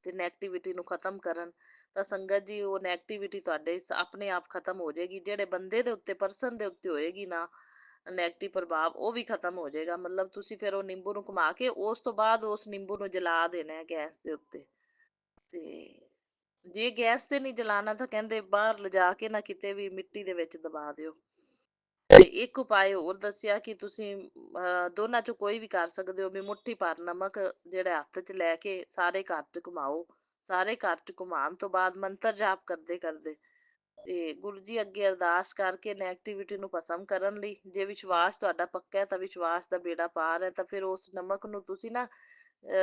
ਤੇ ਨੈਗੇਟਿਵਿਟੀ ਨੂੰ ਖਤਮ ਕਰਨ। ਤਾਂ ਸੰਗਤ ਜੀ ਉਹ ਨੈਗੇਟਿਵਿਟੀ ਤੁਹਾਡੇ ਆਪਣੇ ਆਪ ਖਤਮ ਹੋ ਜਾਏਗੀ। ਜਿਹੜੇ ਬੰਦੇ ਦੇ ਉੱਤੇ, ਪਰਸਨ ਦੇ ਉੱਤੇ ਹੋਏਗੀ ਨਾ ਨੈਗੇਟਿਵ ਪ੍ਰਭਾਵ, ਉਹ ਵੀ ਖਤਮ ਹੋ ਜਾਏਗਾ। ਮਤਲਬ ਤੁਸੀਂ ਫਿਰ ਉਹ ਨਿੰਬੂ ਨੂੰ ਘੁਮਾ ਕੇ ਉਸ ਤੋਂ ਬਾਅਦ ਉਸ ਨਿੰਬੂ ਨੂੰ ਜਲਾ ਦੇਣਾ ਹੈ ਗੈਸ ਦੇ ਉੱਤੇ। ਤੇ ਜੇ ਗੈਸ ਤੇ ਨਹੀਂ ਜਲਾਣਾ ਤਾਂ ਕਹਿੰਦੇ ਬਾਹਰ ਲਿਜਾ ਕੇ ਨਾ ਕਿਤੇ ਵੀ ਮਿੱਟੀ ਦੇ ਵਿੱਚ ਦਬਾ ਦਿਓ। ਤੇ ਇੱਕ ਉਪਾਅ ਹੋਰ ਦੱਸਿਆ ਕਿ ਤੁਸੀਂ ਦੋਨਾਂ ਚੋਂ ਕੋਈ ਵੀ ਕਰ ਸਕਦੇ ਹੋ, ਵੀ ਮੁੱਠੀ ਭਰ ਨਮਕ ਜਿਹੜਾ ਹੱਥ 'ਚ ਲੈ ਕੇ ਸਾਰੇ ਘਰ 'ਚ ਘੁਮਾਓ। ਸਾਰੇ ਘਰ 'ਚ ਘੁਮਾਉਣ ਤੋਂ ਬਾਅਦ ਮੰਤਰ ਜਾਪ ਕਰਦੇ ਕਰਦੇ ਤੇ ਗੁਰੂ ਜੀ ਅੱਗੇ ਅਰਦਾਸ ਕਰਕੇ ਨੈਗੇਟਿਵਿਟੀ ਨੂੰ ਭਸਮ ਕਰਨ ਲਈ, ਜੇ ਵਿਸ਼ਵਾਸ ਤੁਹਾਡਾ ਪੱਕਾ ਹੈ ਤਾਂ ਵਿਸ਼ਵਾਸ ਦਾ ਬੇੜਾ ਪਾਰ ਹੈ, ਤਾਂ ਫਿਰ ਉਸ ਨਮਕ ਨੂੰ ਤੁਸੀਂ ਨਾ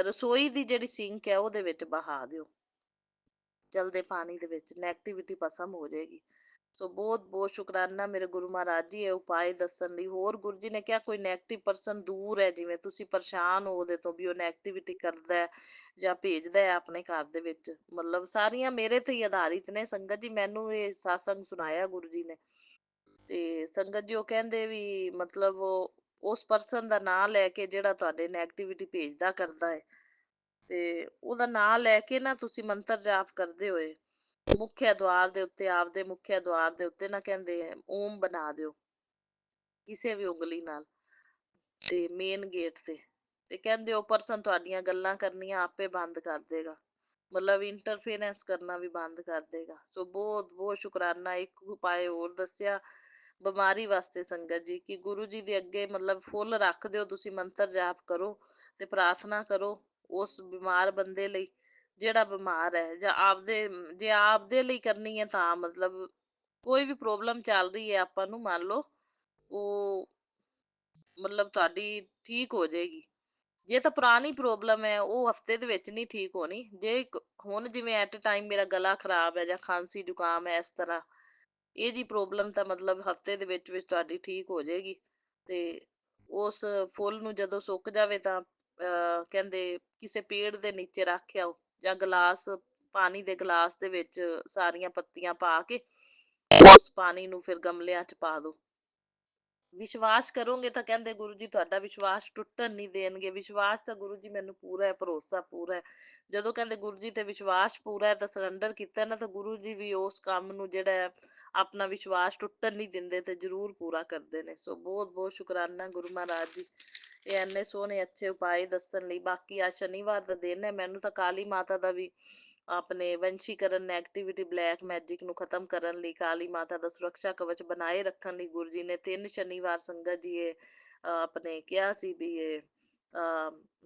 ਰਸੋਈ ਦੀ ਜਿਹੜੀ ਸਿੰਕ ਹੈ ਉਹਦੇ ਵਿੱਚ ਬਹਾ ਦਿਓ, ਚਲਦੇ ਪਾਣੀ ਦੇ ਵਿੱਚ। ਨੈਗੇਟਿਵਿਟੀ ਭਸਮ ਹੋ ਜਾਏਗੀ। ਸੋ ਬਹੁਤ ਬਹੁਤ ਸ਼ੁਕਰਾਨਾ ਮੇਰੇ ਗੁਰੂ ਮਹਾਰਾਜ ਜੀ ਇਹ ਉਪਾਏ ਦੱਸਣ ਲਈ। ਹੋਰ ਗੁਰੂ ਜੀ ਨੇ ਕਿਹਾ ਕੋਈ ਨੈਗੇਟਿਵ ਪਰਸਨ ਦੂਰ ਹੈ, ਜਿਵੇਂ ਤੁਸੀਂ ਪਰੇਸ਼ਾਨ ਹੋ ਉਹਦੇ ਤੋਂ ਵੀ ਉਹ ਨੈਗੇਟਿਵਿਟੀ ਕਰਦਾ ਹੈ ਜਾਂ ਭੇਜਦਾ ਹੈ ਆਪਣੇ ਘਰ ਦੇ ਵਿੱਚ, ਮਤਲਬ ਸਾਰੀਆਂ ਮੇਰੇ ਤੇ ਹੀ ਆਧਾਰਿਤ ਨੇ ਸੰਗਤ ਜੀ। ਮੈਨੂੰ ਇਹ ਸਾਸੰਗ ਸੁਣਾਇਆ ਗੁਰੂ ਜੀ ਨੇ, ਤੇ ਸੰਗਤ ਜੀ ਉਹ ਕਹਿੰਦੇ ਵੀ ਮਤਲਬ ਉਹ ਉਸ ਪਰਸਨ ਦਾ ਨਾਂ ਲੈ ਕੇ ਜਿਹੜਾ ਤੁਹਾਡੇ ਨੈਗੇਟਿਵਿਟੀ ਭੇਜਦਾ ਕਰਦਾ ਹੈ, ਤੇ ਉਹਦਾ ਨਾਂ ਲੈ ਕੇ ਨਾ ਤੁਸੀਂ ਮੰਤਰ ਜਾਪ ਕਰਦੇ ਹੋਏ ਮੁੱਖਿਆ ਦੁਆਰ ਦੇ ਉੱਤੇ, ਆਪਦੇ ਮੁੱਖਿਆ ਦੁਆਰ ਦੇ ਉੱਤੇ ਨਾ ਕਹਿੰਦੇ ਓਮ ਬਣਾ ਦਿਓ ਕਿਸੇ ਵੀ ਉਂਗਲੀ ਨਾਲ, ਤੇ ਮੇਨ ਗੇਟ ਤੇ ਕਹਿੰਦੇ ਉਹ ਪਰਸਨ ਤੁਹਾਡੀਆਂ ਗੱਲਾਂ ਕਰਨੀਆਂ ਆਪੇ ਬੰਦ ਕਰ ਦੇਗਾ, ਮਤਲਬ ਇੰਟਰਫੇਰੈਂਸ ਕਰਨਾ ਵੀ ਬੰਦ ਕਰ ਦੇਗਾ। ਸੋ ਬਹੁਤ ਬਹੁਤ ਸ਼ੁਕਰਾਨਾ। ਇੱਕ ਉਪਾਏ ਹੋਰ ਦੱਸਿਆ ਬਿਮਾਰੀ ਵਾਸਤੇ ਸੰਗਤ ਜੀ, ਕਿ ਗੁਰੂ ਜੀ ਦੇ ਅੱਗੇ ਮਤਲਬ ਫੁੱਲ ਰੱਖ ਦਿਓ ਤੁਸੀਂ, ਮੰਤਰ ਜਾਪ ਕਰੋ ਤੇ ਪ੍ਰਾਰਥਨਾ ਕਰੋ ਉਸ ਬਿਮਾਰ ਬੰਦੇ ਲਈ ਜਿਹੜਾ ਬਿਮਾਰ ਹੈ, ਜਾਂ ਆਪਦੇ ਜੇ ਆਪਦੇ ਲਈ ਕਰਨੀ ਹੈ ਤਾਂ ਮਤਲਬ ਕੋਈ ਵੀ ਪ੍ਰੋਬਲਮ ਚੱਲ ਰਹੀ ਹੈ ਆਪਾਂ ਨੂੰ, ਮੰਨ ਲਓ ਉਹ ਮਤਲਬ ਤੁਹਾਡੀ ਠੀਕ ਹੋ ਜਾਏਗੀ। ਜੇ ਤਾਂ ਪੁਰਾਣੀ ਪ੍ਰੋਬਲਮ ਹੈ ਉਹ ਹਫਤੇ ਦੇ ਵਿੱਚ ਨਹੀਂ ਠੀਕ ਹੋਣੀ। ਜੇ ਹੁਣ ਜਿਵੇਂ ਐਟ ਟਾਈਮ ਮੇਰਾ ਗਲਾ ਖਰਾਬ ਹੈ ਜਾਂ ਖਾਂਸੀ ਜ਼ੁਕਾਮ ਹੈ ਇਸ ਤਰ੍ਹਾਂ, ਇਹ ਜੀ ਪ੍ਰੋਬਲਮ ਤਾਂ ਮਤਲਬ ਹਫਤੇ ਦੇ ਵਿੱਚ ਤੁਹਾਡੀ ਠੀਕ ਹੋ ਜਾਏਗੀ। ਤੇ ਉਸ ਫੁੱਲ ਨੂੰ ਜਦੋਂ ਸੁੱਕ ਜਾਵੇ ਤਾਂ ਕਹਿੰਦੇ ਕਿਸੇ ਪੇੜ ਦੇ ਨੀਚੇ ਰੱਖ ਆਓ, ਜਾਂ ਗਲਾਸ ਪਾਣੀ ਦੇ ਗਲਾਸ ਦੇ ਵਿੱਚ ਸਾਰੀਆਂ ਪੱਤੀਆਂ ਪਾ ਕੇ ਉਸ ਪਾਣੀ ਨੂੰ ਫਿਰ ਗਮਲਿਆਂ 'ਚ ਪਾ ਦਿਓ। ਵਿਸ਼ਵਾਸ ਕਰੋਗੇ ਤਾਂ ਕਹਿੰਦੇ ਗੁਰੂ ਜੀ ਤੁਹਾਡਾ ਵਿਸ਼ਵਾਸ ਟੁੱਟਣ ਨਹੀਂ ਦੇਣਗੇ। ਵਿਸ਼ਵਾਸ ਤਾਂ ਗੁਰੂ ਜੀ ਮੈਨੂੰ ਪੂਰਾ ਹੈ, ਭਰੋਸਾ ਪੂਰਾ ਹੈ। ਜਦੋਂ ਕਹਿੰਦੇ ਗੁਰੂ ਜੀ ਤੇ ਵਿਸ਼ਵਾਸ ਪੂਰਾ ਹੈ ਤਾਂ ਸਰੈਂਡਰ ਕੀਤਾ ਨਾ, ਤਾਂ ਗੁਰੂ ਜੀ ਵੀ ਉਸ ਕੰਮ ਨੂੰ ਜਿਹੜਾ ਹੈ ਆਪਣਾ ਵਿਸ਼ਵਾਸ ਟੁੱਟਣ ਨਹੀਂ ਦਿੰਦੇ ਤੇ ਜ਼ਰੂਰ ਪੂਰਾ ਕਰਦੇ ਨੇ। ਸੋ ਬਹੁਤ ਬਹੁਤ ਸ਼ੁਕਰਾਨਾ ਗੁਰੂ ਮਹਾਰਾਜ ਜੀ ਇਹ ਇੰਨੇ ਸੋਹਣੇ ਅੱਛੇ ਉਪਾਏ ਦੱਸਣ ਲਈ। ਬਾਕੀ ਅੱਜ ਸ਼ਨੀਵਾਰ ਦਾ ਦਿਨ ਹੈ, ਮੈਨੂੰ ਤਾਂ ਕਾਲੀ ਮਾਤਾ ਦਾ ਵੀ ਆਪਣੇ ਵੰਸ਼ੀਕਰਨ ਨੈਗੇਟਿਵਿਟੀ ਬਲੈਕ ਮੈਜਿਕ ਨੂੰ ਖਤਮ ਕਰਨ ਲਈ, ਕਾਲੀ ਮਾਤਾ ਦਾ ਸੁਰੱਖਿਆ ਕਵਚ ਬਣਾਏ ਰੱਖਣ ਲਈ ਗੁਰੂ ਜੀ ਨੇ 3 ਸ਼ਨੀਵਾਰ ਸੰਗਤ ਜੀ ਇਹ ਆਪਣੇ ਕਿਹਾ ਸੀ ਵੀ ਇਹ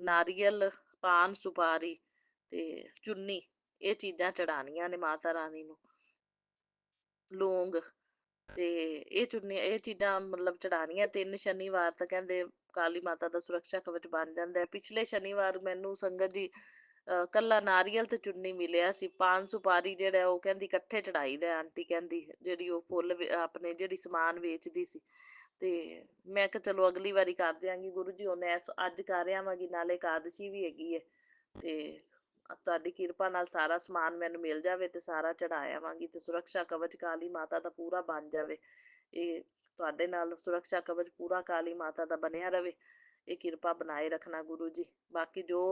ਨਾਰੀਅਲ, ਪਾਨ, ਸੁਪਾਰੀ ਤੇ ਚੁੰਨੀ ਇਹ ਚੀਜ਼ਾਂ ਚੜਾਉਣੀਆਂ ਨੇ ਮਾਤਾ ਰਾਣੀ ਨੂੰ, ਲੌਂਗ ਤੇ ਇਹ ਚੁੰਨੀ ਇਹ ਚੀਜ਼ਾਂ ਮਤਲਬ ਚੜਾਉਣੀਆਂ 3 ਸ਼ਨੀਵਾਰ, ਤਾਂ ਕਹਿੰਦੇ ਕਾਲੀ ਮਾਤਾ ਦਾ ਸੁਰੱਖਿਆ ਕਵਚ ਬਣ ਜਾਂਦਾ ਹੈ। ਪਿਛਲੇ ਸ਼ਨੀਵਾਰ ਮੈਨੂੰ ਸੰਗਤ ਜੀ ਕੱਲਾ ਨਾਰੀਅਲ ਤੇ ਚੁੰਨੀ ਮਿਲਿਆ ਸੀ। ਪਾਨ ਸੁਪਾਰੀ ਜਿਹੜਾ ਉਹ ਕਹਿੰਦੀ ਇਕੱਠੇ ਚੜਾਈ ਦਾ, ਆਂਟੀ ਕਹਿੰਦੀ ਜਿਹੜੀ ਉਹ ਫੁੱਲ ਆਪਣੇ ਜਿਹੜੀ ਸਮਾਨ ਵੇਚਦੀ ਸੀ। ਤੇ ਮੈਂ ਕਿਹਾ ਚਲੋ ਅਗਲੀ ਵਾਰੀ ਕਰ ਦਿਆਂਗੀ ਗੁਰੂ ਜੀ, ਉਹਨੇ ਅੱਜ ਕਰ ਆਵਾਂਗੀ, ਨਾਲੇ ਇਕਾਦਸ਼ੀ ਵੀ ਹੈਗੀ ਹੈ ਤੇ ਤੁਹਾਡੀ ਕਿਰਪਾ ਨਾਲ ਸਾਰਾ ਸਮਾਨ ਮੈਨੂੰ ਮਿਲ ਜਾਵੇ ਤੇ ਸਾਰਾ ਚੜਾ ਆਵਾਂਗੀ, ਤੇ ਸੁਰੱਖਿਆ ਕਵਚ ਕਾਲੀ ਮਾਤਾ ਦਾ ਪੂਰਾ ਬਣ ਜਾਵੇ। ਇਹ ਤੁਹਾਡੇ ਨਾਲ ਸੁਰੱਖਿਆ ਕਵਚ ਪੂਰਾ ਕਾਲੀ ਮਾਤਾ ਦਾ ਬਣਿਆ ਰਵੇ, ਇਹ ਕਿਰਪਾ ਬਣਾਏ ਰੱਖਣਾ ਗੁਰੂ ਜੀ। ਬਾਕੀ ਜੋ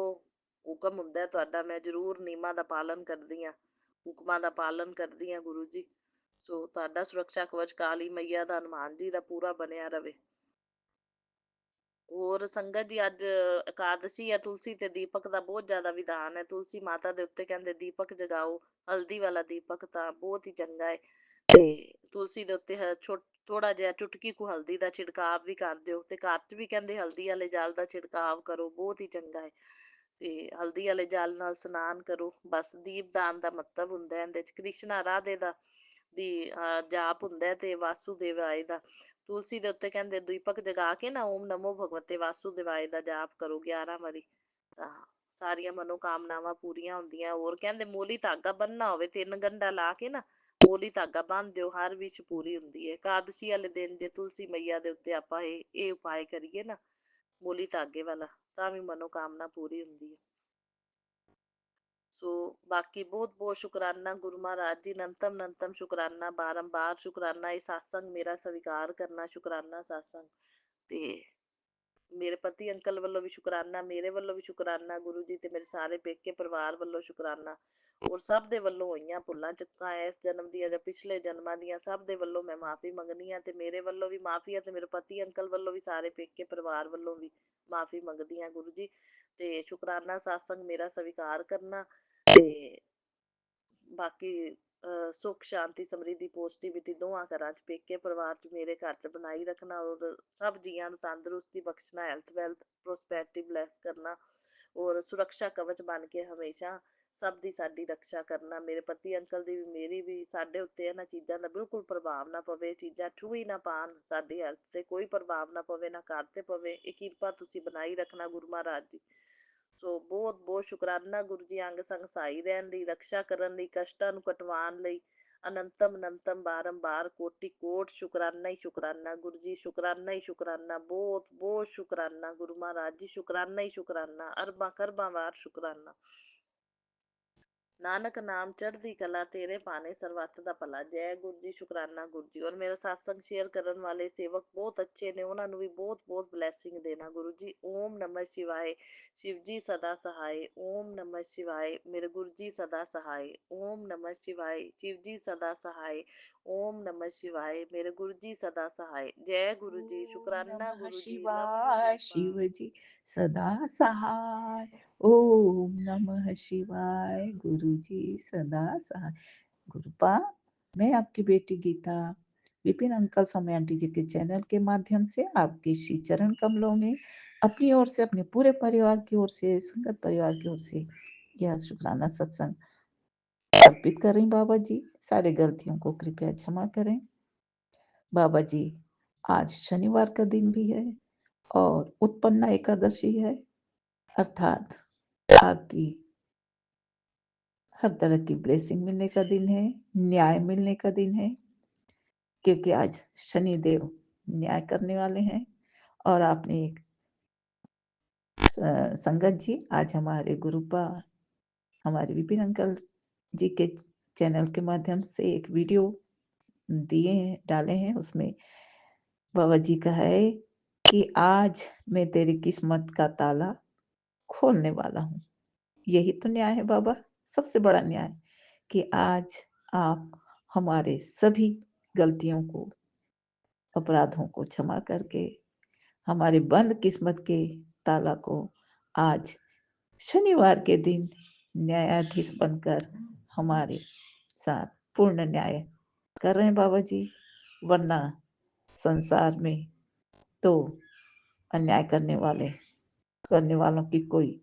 ਹੁਕਮ ਹੁੰਦਾ ਤੁਹਾਡਾ ਮੈਂ ਜ਼ਰੂਰ ਨਿਯਮਾਂ ਦਾ ਪਾਲਣ ਕਰਦੀ ਹਾਂ, ਹੁਕਮਾਂ ਦਾ ਪਾਲਨ ਕਰਦੀ ਹਾਂ ਗੁਰੂ ਜੀ। ਸੋ ਤੁਹਾਡਾ ਸੁਰੱਖਿਆ ਕਵਚ ਕਾਲੀ ਮਈਆ ਦਾ, ਹਨੂੰਮਾਨ ਜੀ ਦਾ ਪੂਰਾ ਬਣਿਆ ਰਵੇ। ਹੋਰ ਸੰਗਤ ਜੀ ਅੱਜ ਇਕਾਦਸ਼ੀ ਹੈ, ਤੁਲਸੀ ਤੇ ਦੀਪਕ ਦਾ ਬਹੁਤ ਜ਼ਿਆਦਾ ਵਿਧਾਨ ਹੈ। ਤੁਲਸੀ ਮਾਤਾ ਦੇ ਉੱਤੇ ਕਹਿੰਦੇ ਦੀਪਕ ਜਗਾਓ, ਹਲਦੀ ਵਾਲਾ ਦੀਪਕ ਤਾਂ ਬਹੁਤ ਹੀ ਚੰਗਾ ਹੈ। ਤੇ ਤੁਲਸੀ ਦੇ ਉੱਤੇ ਥੋੜਾ ਜਿਹਾ ਚੁਟਕੀ ਕੁ ਹਲਦੀ ਦਾ ਛਿੜਕਾਵ ਵੀ ਕਰ ਦਿਓ, ਤੇ ਘਰ 'ਚ ਵੀ ਕਹਿੰਦੇ ਹਲਦੀ ਵਾਲੇ ਜਲ ਦਾ ਛਿੜਕਾਵ ਕਰੋ, ਬਹੁਤ ਹੀ ਚੰਗਾ ਹੈ। ਤੇ ਹਲਦੀ ਵਾਲੇ ਜਲ ਨਾਲ ਇਸ਼ਨਾਨ ਕਰੋ। ਬਸ ਦੀਪਦਾਨ ਦਾ ਮਹੱਤਵ ਹੁੰਦਾ ਇਹਦੇ 'ਚ, ਕ੍ਰਿਸ਼ਨਾ ਰਾਧੇ ਦਾ ਦੀ ਜਾਪ ਹੁੰਦਾ ਹੈ ਤੇ ਵਾਸੂਦੇਵਾਏ ਦਾ। ਤੁਲਸੀ ਦੇ ਉੱਤੇ ਕਹਿੰਦੇ ਦੀਪਕ ਜਗਾ ਕੇ ਨਾ ਓਮ ਨਮੋ ਭਗਵਤੇ ਵਾਸੂਦੇਵਾਏ ਦਾ ਜਾਪ ਕਰੋ 11 ਵਾਰੀ, ਤਾਂ ਸਾਰੀਆਂ ਮਨੋਕਾਮਨਾਵਾਂ ਪੂਰੀਆਂ ਹੁੰਦੀਆਂ। ਹੋਰ ਕਹਿੰਦੇ ਮੋਲੀ ਧਾਗਾ ਬੰਨਣਾ ਹੋਵੇ 3 ਗੰਢਾ ਲਾ ਕੇ ਨਾ ਮੋਲੀ ਧਾਗਾ ਬੰਨ ਦਿਓ, ਹਰ ਵਿਸ਼ ਪੂਰੀ ਹੁੰਦੀ ਹੈ। ਇਕਾਦਸ਼ੀ ਵਾਲੇ ਦਿਨ ਜੇ ਤੁਲਸੀ ਮਈਆ ਦੇ ਉੱਤੇ ਆਪਾਂ ਇਹ ਉਪਾਏ ਕਰੀਏ ਨਾ ਮੋਲੀ ਧਾਗੇ ਵਾਲਾ, ਤਾਂ ਵੀ ਮਨੋਕਾਮਨਾ ਪੂਰੀ ਹੁੰਦੀ ਹੈ। ਸੋ ਬਾਕੀ ਬਹੁਤ ਬਹੁਤ ਸ਼ੁਕਰਾਨਾ ਗੁਰੂ ਮਹਾਰਾਜ ਜੀ, ਨੰਤਮ ਸ਼ੁਕਰਾਨਾ, ਬਾਰੰਬਾਰ ਸ਼ੁਕਰਾਨਾ। ਇਹ ਸਤਸੰਗ ਮੇਰਾ ਸਵੀਕਾਰ ਕਰਨਾ, ਸ਼ੁਕਰਾਨਾ ਸਤਸੰਗ। ਤੇ ਮੇਰੇ ਪਤੀ ਅੰਕਲ ਵੱਲੋਂ ਵੀ ਸ਼ੁਕਰਾਨਾ, ਮੇਰੇ ਵੱਲੋਂ ਵੀ ਸ਼ੁਕਰਾਨਾ ਗੁਰੂ ਜੀ, ਤੇ ਮੇਰੇ ਸਾਰੇ ਪੇਕੇ ਪਰਿਵਾਰ ਵੱਲੋਂ ਸ਼ੁਕਰਾਨਾ। ਔਰ ਸਭ ਦੇ ਵੱਲੋਂ ਹੋਈਆਂ ਭੁੱਲਾਂ ਚੁੱਕਾਂ ਇਸ ਜਨਮ ਦੀਆਂ ਜਾਂ ਪਿਛਲੇ ਜਨਮਾਂ ਦੀਆਂ, ਸਭ ਦੇ ਵੱਲੋਂ ਮੈਂ ਮਾਫੀ ਮੰਗਣੀ ਆ। ਤੇ ਮੇਰੇ ਵੱਲੋਂ ਵੀ ਮਾਫੀ ਆ, ਤੇ ਮੇਰੇ ਪਤੀ ਅੰਕਲ ਵੱਲੋਂ ਵੀ, ਸਾਰੇ ਪੇਕੇ ਪਰਿਵਾਰ ਵੱਲੋਂ ਵੀ ਮਾਫੀ ਮੰਗਦੀ ਆ ਗੁਰੂ ਜੀ। ਤੇ ਸ਼ੁਕਰਾਨਾ ਸਤਸੰਗ ਮੇਰਾ ਸਵੀਕਾਰ ਕਰਨਾ। ਤੇ ਬਾਕੀ ਸੁੱਖ ਸ਼ਾਂਤੀ ਸਮਰਿੱਧੀ ਪੋਜ਼ਟਿਵਿਟੀ ਦੋਵਾਂ ਘਰਾਂ 'ਚ, ਪੇਕੇ ਪਰਿਵਾਰ 'ਚ, ਮੇਰੇ ਘਰ 'ਚ ਬਣਾਈ ਰੱਖਣਾ। ਔਰ ਸਭ ਜੀਆਂ ਨੂੰ ਤੰਦਰੁਸਤੀ ਬਖਸ਼ਣਾ, ਹੈਲਥ ਵੈਲਥ ਪ੍ਰੋਸਪੈਰਿਟੀ ਬਲੈਸ ਕਰਨਾ। ਔਰ ਸੁਰੱਖਿਆ ਕਵਚ ਬਣ ਕੇ ਹਮੇਸ਼ਾ ਸਭ ਦੀ ਸਾਡੀ ਰੱਖਿਆ ਕਰਨਾ। ਮੇਰੇ ਪਤੀ ਅੰਕਲ ਦੀ ਵੀ, ਮੇਰੀ ਵੀ, ਸਾਡੇ ਉੱਤੇ ਇਹਨਾਂ ਚੀਜ਼ਾਂ ਦਾ ਬਿਲਕੁਲ ਪ੍ਰਭਾਵ ਨਾ ਪਵੇ, ਚੀਜ਼ਾਂ ਛੂ ਹੀ ਨਾ ਪਾਉਣ, ਸਾਡੀ ਹੈਲਥ ਤੇ ਕੋਈ ਪ੍ਰਭਾਵ ਨਾ ਪਵੇ, ਨਾ ਘਰ ਤੇ ਪਵੇ। ਇਹ ਕਿਰਪਾ ਤੁਸੀਂ ਬਣਾਈ ਰੱਖਣਾ ਗੁਰੂ ਮਹਾਰਾਜ ਜੀ। ਸੋ ਬਹੁਤ ਬਹੁਤ ਸ਼ੁਕਰਾਨਾ ਗੁਰੂ ਜੀ, ਅੰਗ ਸੰਗ ਸਹਾਈ ਰਹਿਣ ਲਈ, ਰੱਖਿਆ ਕਰਨ ਲਈ, ਕਸ਼ਟਾਂ ਨੂੰ ਕਟਵਾਉਣ ਲਈ, अनंतम अनंतम बारंबार कोटि कोट शुक्राना ही शुक्राना गुरु जी, शुक्राना ही शुक्राना, बहुत बहुत शुक्राना गुरु महाराज जी, शुक्राना ही शुक्राना, अरबा करबा बार शुक्राना। नानक नाम चढ़दी कला तेरे पाने सर्वत्र दा भला। जय गुरु जी, शुकराना गुरु जी। और मेरा सत्संग शेयर करने वाले सेवक बहुत अच्छे ने, उन्होंने भी बहुत बहुत ब्लैसिंग देना गुरु जी। ओम नमः शिवाय, शिव जी सदा सहाय। ओम नमः शिवाय, मेरे गुरु जी सदा सहाय। ओम नमः शिवाय, शिव जी सदा सहाय। ओम नमः शिवाय, मेरे गुरु जी सदा सहाय। जय गुरु जी, ओम शुकराना नमः गुरु जी, लव यू शिवाय, रूपा। शिव जी सदा सहाय। ओम नमः शिवाय, गुरु जी सदा सहाय। गुरुपा, मैं आपकी बेटी गीता विपिन अंकल स्वामी आंटी जी के चैनल के माध्यम से आपके श्री चरण कमलों में अपनी ओर से, अपने पूरे परिवार की ओर से, संगत परिवार की ओर से यह शुक्राना सत्संग अर्पित कर रही। बाबा जी, सारे गलतियों को कृपया क्षमा करें। बाबा जी, आज शनिवार का दिन भी है और उत्पन्ना एकादशी है, अर्थात आपकी हर तरह की ब्लेसिंग मिलने का दिन है, न्याय मिलने का दिन है, क्योंकि आज शनि देव न्याय करने वाले हैं। और आपने एक संगत जी, आज हमारे गुरुपा, हमारे विपिन अंकल जी के चैनल के माध्यम से एक वीडियो दिए हैं, डाले हैं। उसमें बाबा जी का है कि आज मैं तेरी किस्मत का ताला खोलने वाला हूँ। यही तो न्याय है बाबा, सबसे बड़ा न्याय, कि आज आप हमारे सभी गलतियों को, अपराधों को क्षमा करके हमारे बंद किस्मत के ताला को आज शनिवार के दिन न्यायाधीश बनकर हमारे साथ पूर्ण न्याय कर रहे हैं बाबा जी। वरना संसार में तो अन्याय करने वालों की कोई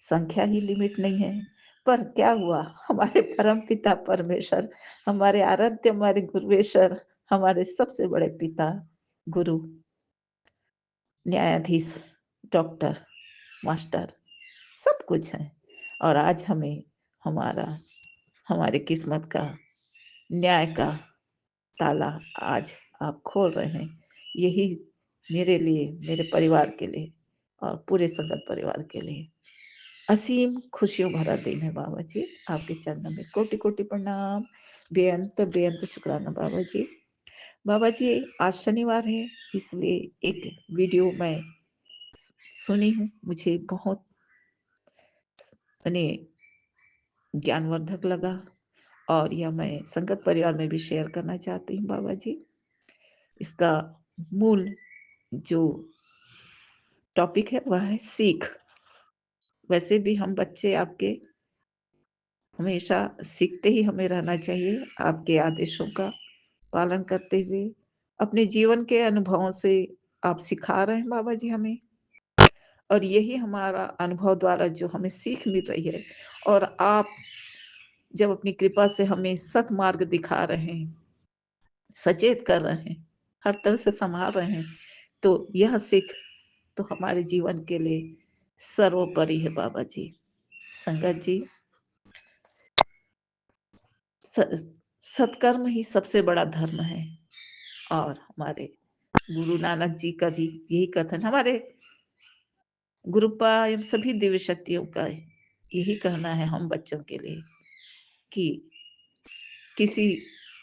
संख्या ही लिमिट नहीं है। पर क्या हुआ, हमारे परम पिता परमेश्वर, हमारे आराध्य, हमारे गुरुवेश्वर, हमारे सबसे बड़े पिता गुरु, न्यायाधीश, डॉक्टर, मास्टर, सब कुछ है। और आज हमें हमारे किस्मत का, न्याय का ताला आज आप खोल रहे हैं। यही मेरे लिए, मेरे परिवार के लिए और पूरे संगत परिवार के लिए असीम खुशियों भरा दिन है बाबा जी। आपके चरणों में कोटि कोटि प्रणाम, बेअंत बेअंत शुक्राना बाबा जी। बाबा जी, आज शनिवार है, इसलिए एक वीडियो मैं सुनी हूँ, मुझे बहुत ज्ञानवर्धक लगा और यह मैं संगत परिवार में भी शेयर करना चाहती हूँ बाबा जी। इसका मूल जो टॉपिक है वह है सीख। वैसे भी हम बच्चे आपके हमेशा सीखते ही हमें रहना चाहिए, आपके आदेशों का पालन करते हुए। अपने जीवन के अनुभवों से आप सिखा रहे हैं बाबा जी हमें, और यही हमारा अनुभव द्वारा जो हमें सीख मिल रही है। और आप जब अपनी कृपा से हमें सतमार्ग दिखा रहे हैं, सचेत कर रहे हैं, हर तरह से संभाल रहे हैं, तो यह सीख तो हमारे जीवन के लिए सर्वोपरि है बाबा जी। संगत जी, सत्कर्म ही सबसे बड़ा धर्म है। और हमारे गुरु नानक जी का भी यही कथन, हमारे गुरुपा एवं सभी दिव्य शक्तियों का यही कहना है हम बच्चों के लिए, कि किसी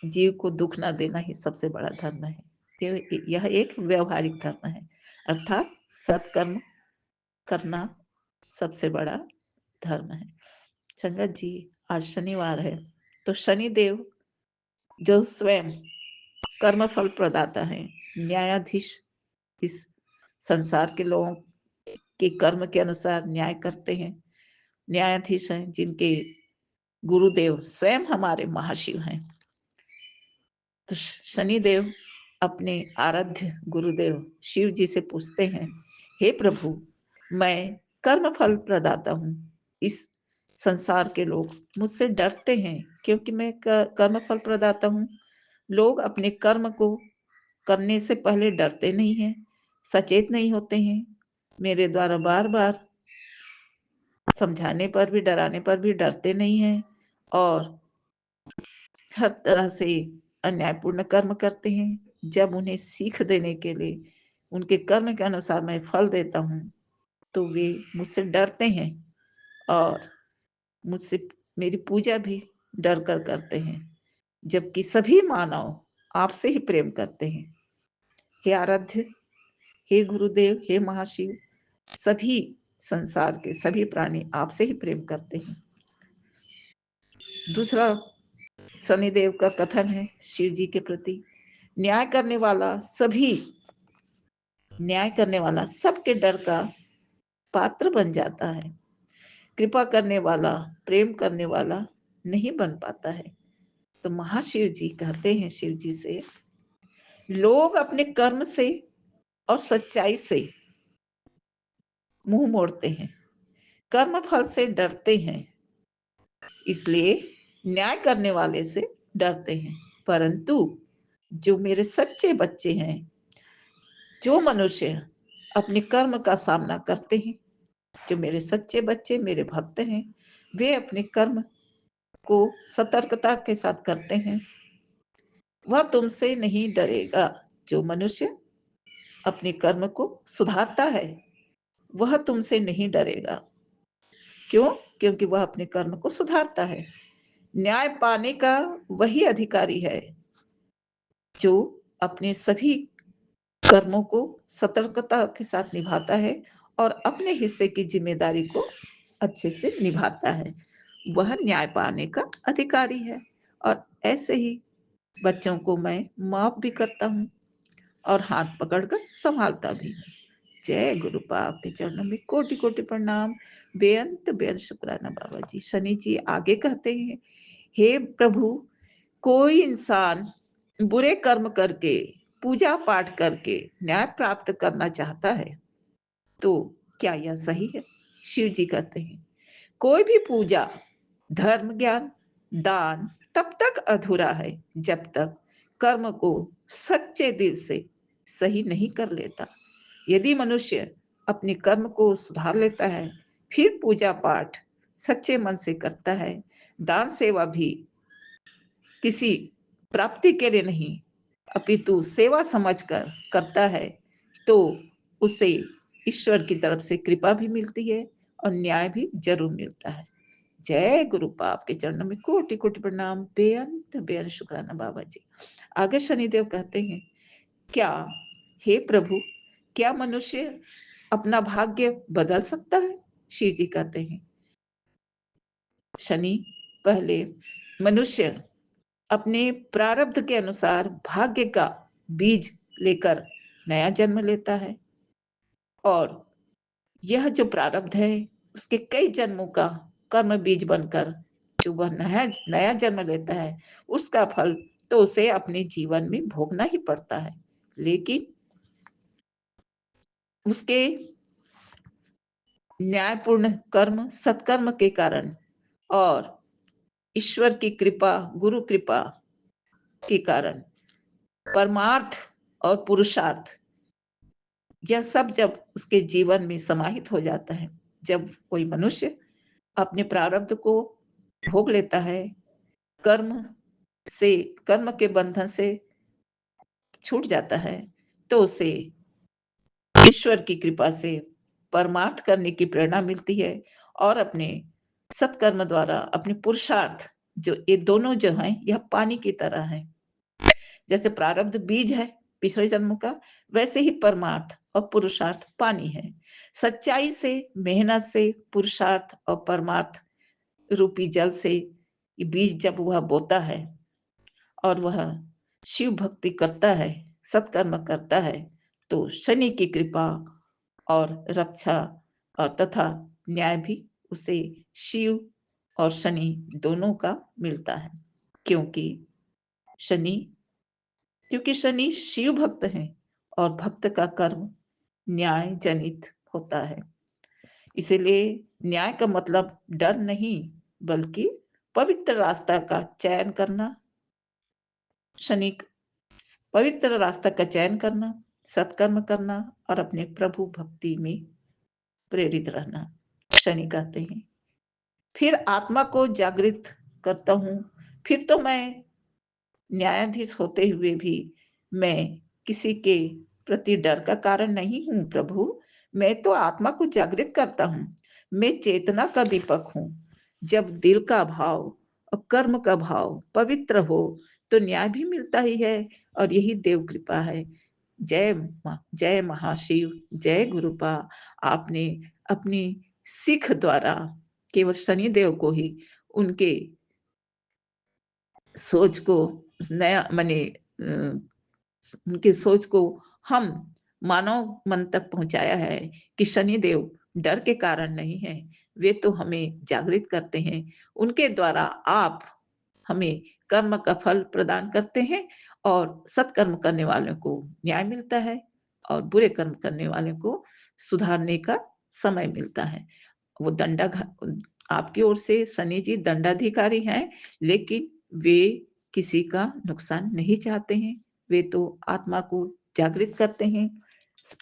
जीव को दुख ना देना ही सबसे बड़ा धर्म है। यह एक व्यवहारिक धर्म है, अर्थात सत्कर्म करना सबसे बड़ा धर्म है। संगत जी, आज शनिवार है, तो शनिदेव जो स्वयं कर्मफल प्रदाता है, न्यायाधीश, इस संसार के लोगों के कर्म के अनुसार न्याय करते हैं, न्यायाधीश हैं, जिनके गुरुदेव स्वयं हमारे महाशिव हैं। तो शनिदेव अपने आराध्य गुरुदेव शिव जी से पूछते हैं, हे प्रभु, मैं कर्म फल प्रदाता हूँ, इस संसार के लोग मुझसे डरते हैं क्योंकि मैं कर्म फल प्रदाता हूँ। लोग अपने कर्म को करने से पहले डरते नहीं हैं, सचेत नहीं होते हैं। मेरे द्वारा बार बार समझाने पर भी, डराने पर भी डरते नहीं हैं, और हर तरह से अन्यायपूर्ण कर्म करते हैं। जब उन्हें सीख देने के लिए उनके कर्म के अनुसार मैं फल देता हूँ, तो वे मुझसे डरते हैं और मुझसे मेरी पूजा भी डर कर करते हैं, जबकि सभी मानव आपसे ही प्रेम करते हैं। हे आराध्य, हे गुरुदेव, हे महाशिव, सभी संसार के सभी प्राणी आपसे ही प्रेम करते हैं। दूसरा शनिदेव का कथन है शिव जी के प्रति, न्याय करने वाला सबके डर का पात्र बन जाता है। कृपा करने वाला, प्रेम करने वाला नहीं बन पाता है। तो महाशिव जी कहते हैं शिव जी से, लोग अपने कर्म से और सच्चाई से मुंह मोड़ते हैं, कर्म फल से डरते हैं, इसलिए न्याय करने वाले से डरते हैं। परंतु जो मेरे सच्चे बच्चे हैं, जो मनुष्य अपने कर्म का सामना करते हैं, जो मेरे सच्चे बच्चे, मेरे भक्त हैं, वे अपने कर्म को सतर्कता के साथ करते हैं, वह तुमसे नहीं डरेगा। जो मनुष्य अपने कर्म को सुधारता है, वह तुमसे नहीं डरेगा। क्यों? क्योंकि वह अपने कर्म को सुधारता है। न्याय पाने का वही अधिकारी है जो अपने सभी कर्मों को सतर्कता के साथ निभाता है और अपने हिस्से की जिम्मेदारी को अच्छे से निभाता है। वह न्याय पाने का अधिकारी है। और ऐसे ही बच्चों को मैं माफ भी करता हूँ और हाथ पकड़कर संभालता भी हूँ। जय गुरु पाप के चरणों में कोटि कोटि प्रणाम, बेअंत बेअंत शुक्राना बाबा जी। शनि जी आगे कहते हैं, हे प्रभु, कोई इंसान बुरे कर्म करके, पूजा पाठ करके न्याय प्राप्त करना चाहता है, तो क्या यह सही है? शिव जी कहते हैं, कोई भी पूजा, धर्म, ज्ञान, दान तब तक अधूरा है जब तक कर्म को सच्चे दिल से सही नहीं कर लेता। यदि मनुष्य अपने कर्म को सुधार लेता है, फिर पूजा पाठ सच्चे मन से करता है, दान सेवा भी किसी प्राप्ति के लिए नहीं अपितु सेवा समझकर करता है, तो उसे ईश्वर की तरफ से कृपा भी मिलती है और न्याय भी जरूर मिलता है। जय गुरु पाप के चरणों में कोटि कोटि प्रणाम, बेअंत बेअंत शुक्राना बाबा जी। आगे शनिदेव कहते हैं, क्या हे प्रभु, क्या मनुष्य अपना भाग्य बदल सकता है? शिव जी कहते हैं, शनि, पहले मनुष्य अपने प्रारब्ध के अनुसार भाग्य का बीज लेकर नया जन्म लेता है और यह जो प्रारब्ध है उसके कई जन्मों का कर्म बीज बनकर जो वह नया नया जन्म लेता है, उसका फल तो उसे अपने जीवन में भोगना ही पड़ता है। लेकिन उसके न्यायपूर्ण कर्म, सत्कर्म के कारण और ईश्वर की कृपा, गुरु कृपा के कारण परमार्थ और पुरुषार्थ, यह सब जब उसके जीवन में समाहित हो जाता है, जब कोई मनुष्य अपने प्रारब्ध को भोग लेता है, कर्म से, कर्म के बंधन से छूट जाता है, तो उसे ईश्वर की कृपा से परमार्थ करने की प्रेरणा मिलती है और अपने सत्कर्म द्वारा अपने पुरुषार्थ, जो ये दोनों जो हैं, यह पानी की तरह है। जैसे प्रारब्ध बीज है पिछले जन्म का, वैसे ही परमार्थ और पुरुषार्थ पानी है। सच्चाई से, मेहनत से, पुरुषार्थ और परमार्थ रूपी जल से ये बीज जब वह बोता है और वह शिव भक्ति करता है, सत्कर्म करता है, तो शनि की कृपा और रक्षा और तथा न्याय भी उसे शिव और शनि दोनों का मिलता है। शनि क्योंकि शनि शिव भक्त हैं और भक्त का कर्म न्याय जनित होता है। इसीलिए न्याय का मतलब डर नहीं, बल्कि पवित्र रास्ता का चयन करना, शनि पवित्र रास्ता का चयन करना, सत्कर्म करना और अपने प्रभु भक्ति में प्रेरित रहना। शनि कहते हैं, फिर आत्मा को जागृत करता हूँ, फिर तो मैं न्यायाधीश होते हुए भी मैं किसी के प्रति डर का कारण नहीं हूँ प्रभु। मैं तो आत्मा को जागृत करता हूँ। मैं चेतना का दीपक हूँ। जब दिल का भाव और कर्म का भाव पवित्र हो तो न्याय भी मिलता ही है, और यही देव कृपा है। जय महाशिव, जय गुरुपा। आपने अपनी सीख द्वारा केवल शनिदेव को ही उनके सोच को नया माने उनकी सोच को हम मानव मन तक पहुंचाया है कि शनिदेव डर के कारण नहीं है, वे तो हमें जागृत करते हैं। उनके द्वारा आप हमें कर्म का फल प्रदान करते हैं और सत्कर्म करने वालों को न्याय मिलता है और बुरे कर्म करने वालों को सुधारने का समय मिलता है। वो आपकी ओर से शनि जी दंडाधिकारी हैं, लेकिन वे किसी का नुकसान नहीं चाहते हैं। वे तो आत्मा को जागृत करते हैं,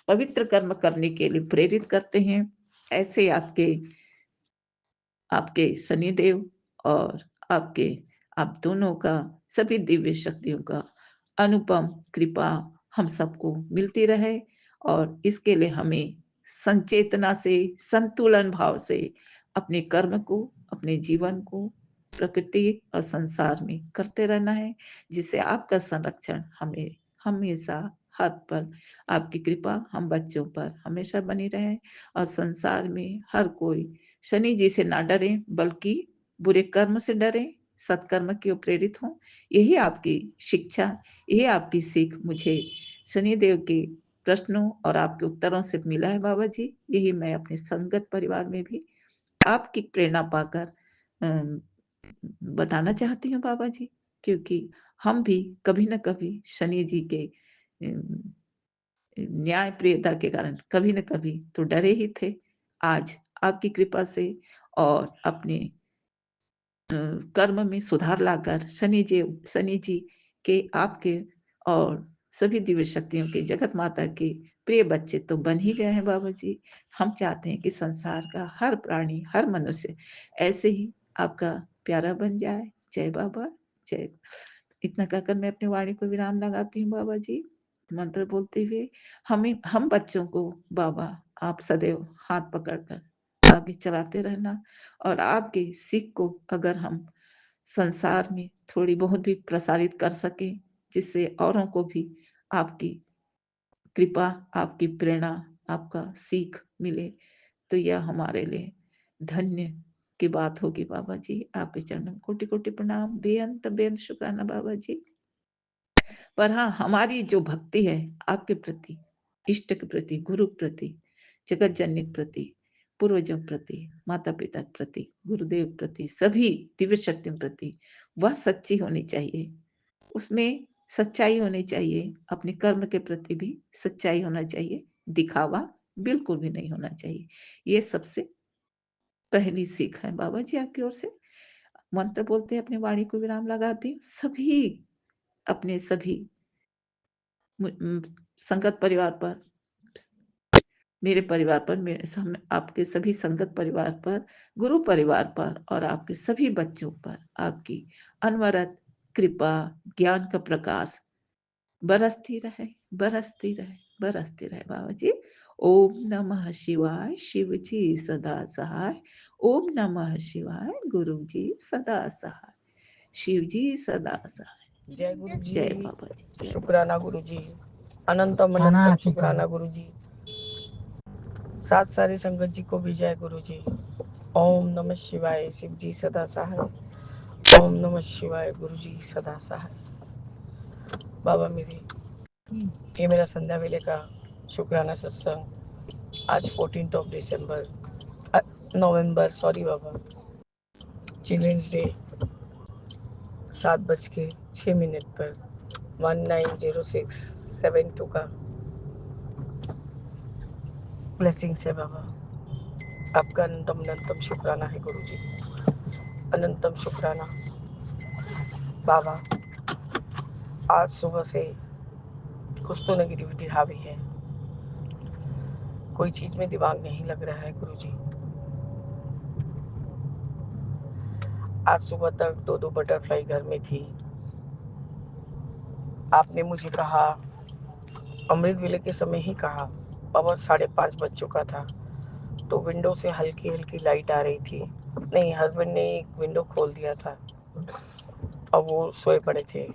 पवित्र कर्म करने के लिए प्रेरित करते हैं। ऐसे आपके शनिदेव और आप दोनों का, सभी दिव्य शक्तियों का अनुपम कृपा हम सबको मिलती रहे, और इसके लिए हमें संचेतना से, संतुलन भाव से अपने कर्म को, अपने जीवन को प्रकृति और संसार में करते रहना है, जिससे आपका संरक्षण हमें हमेशा हर पल, आपकी कृपा हम बच्चों पर हमेशा बनी रहे, और संसार में हर कोई शनि जी से ना डरे, बल्कि बुरे कर्म से डरे, सत्कर्म की ओर प्रेरित हों। यही आपकी शिक्षा, यही आपकी सीख मुझे शनिदेव के प्रश्नों और आपके उत्तरों से मिला है बाबा जी। यही मैं अपने संगत परिवार में भी आपकी प्रेरणा पाकर बताना चाहती हूँ बाबा जी, क्योंकि हम भी कभी न कभी शनि जी के न्याय प्रियता के कारण कभी न कभी तो डरे ही थे। आज आपकी कृपा से और अपने कर्म में सुधार लाकर शनि जी के, आपके और सभी दिव्य शक्तियों के, जगत माता के प्रिय बच्चे तो बन ही गए हैं बाबा जी। हम चाहते हैं कि संसार का हर प्राणी, हर मनुष्य ऐसे ही आपका प्यारा बन जाए। जय बाबा, जय। इतना कहकर मैं अपनी वाणी को विराम लगाती हूँ बाबा जी, मंत्र बोलते हुए। हम बच्चों को बाबा आप सदैव हाथ पकड़कर आगे चलाते रहना, और आपकी सीख को अगर हम संसार में थोड़ी बहुत भी प्रसारित कर सके, जिससे औरों को भी आपकी कृपा, आपकी प्रेरणा, आपका सीख मिले, तो यह हमारे लिए धन्य की बात होगी बाबा जी। आपके चरणों में कोटि कोटि प्रणाम, बेअंत शुक्राना बाबा जी। पर हाँ, हमारी जो भक्ति है आपके प्रति, इष्ट के प्रति, गुरु प्रति, जगत जननी प्रति, पूर्वजों प्रति, माता पिता प्रति, गुरुदेव प्रति, सभी दिव्य शक्तियों प्रति, वह सच्ची होनी चाहिए। उसमें सच्चाई होनी चाहिए। अपने कर्म के प्रति भी सच्चाई होना चाहिए, दिखावा बिल्कुल भी नहीं होना चाहिए। ये सबसे पहली सीख है बाबा जी आपकी ओर से। मंत्र बोलते अपनी वाणी को विराम लगाती हूँ। अपने सभी संगत परिवार पर, मेरे परिवार पर, आपके सभी संगत परिवार पर, गुरु परिवार पर और आपके सभी बच्चों पर आपकी अनवरत कृपा, ज्ञान का प्रकाश बरसती रहे, बरसती रहे, बरसती रहे बाबा जी। ओम नमः शिवाय, शिव जी सदा सहाय। ओम नमः शिवाय, गुरु जी सदा सहाय, शिव जी सदा सहाय। जय गुरु जी, जय बाबा जी, जय। शुक्राना गुरु जी, अनंतम शुक्राना गुरु जी, सात सारी संगत जी को भी जय गुरु जी। ओम नमः शिवाय, शिव जी सदा सहाय। ओम नमः शिवाय, गुरु जी सदा सहाय। बाबा मेरे, ये मेरा संध्या वेले का शुक्राना सत्संग आज 14 दिसंबर नवंबर, सॉरी बाबा, चिल्ड्रंस डे 7:06 पर 190672 का ब्लेसिंग्स है बाबा। आपका अनंतम शुक्राना है गुरु जी, अनंतम शुक्राना बाबा। आज सुबह से कुछ तो नेगेटिविटी हावी है, कोई चीज में दिमाग नहीं लग रहा है गुरु जी। आज सुबह तक दो बटरफ्लाई घर में थी, आपने मुझे कहा, अमृत वेले के समय ही कहा, बाबा 5:30 बज चुका था, तो विंडो से हल्की हल्की लाइट आ रही थी। नहीं, हस्बैंड ने एक विंडो खोल दिया था और वो सोए पड़े थे।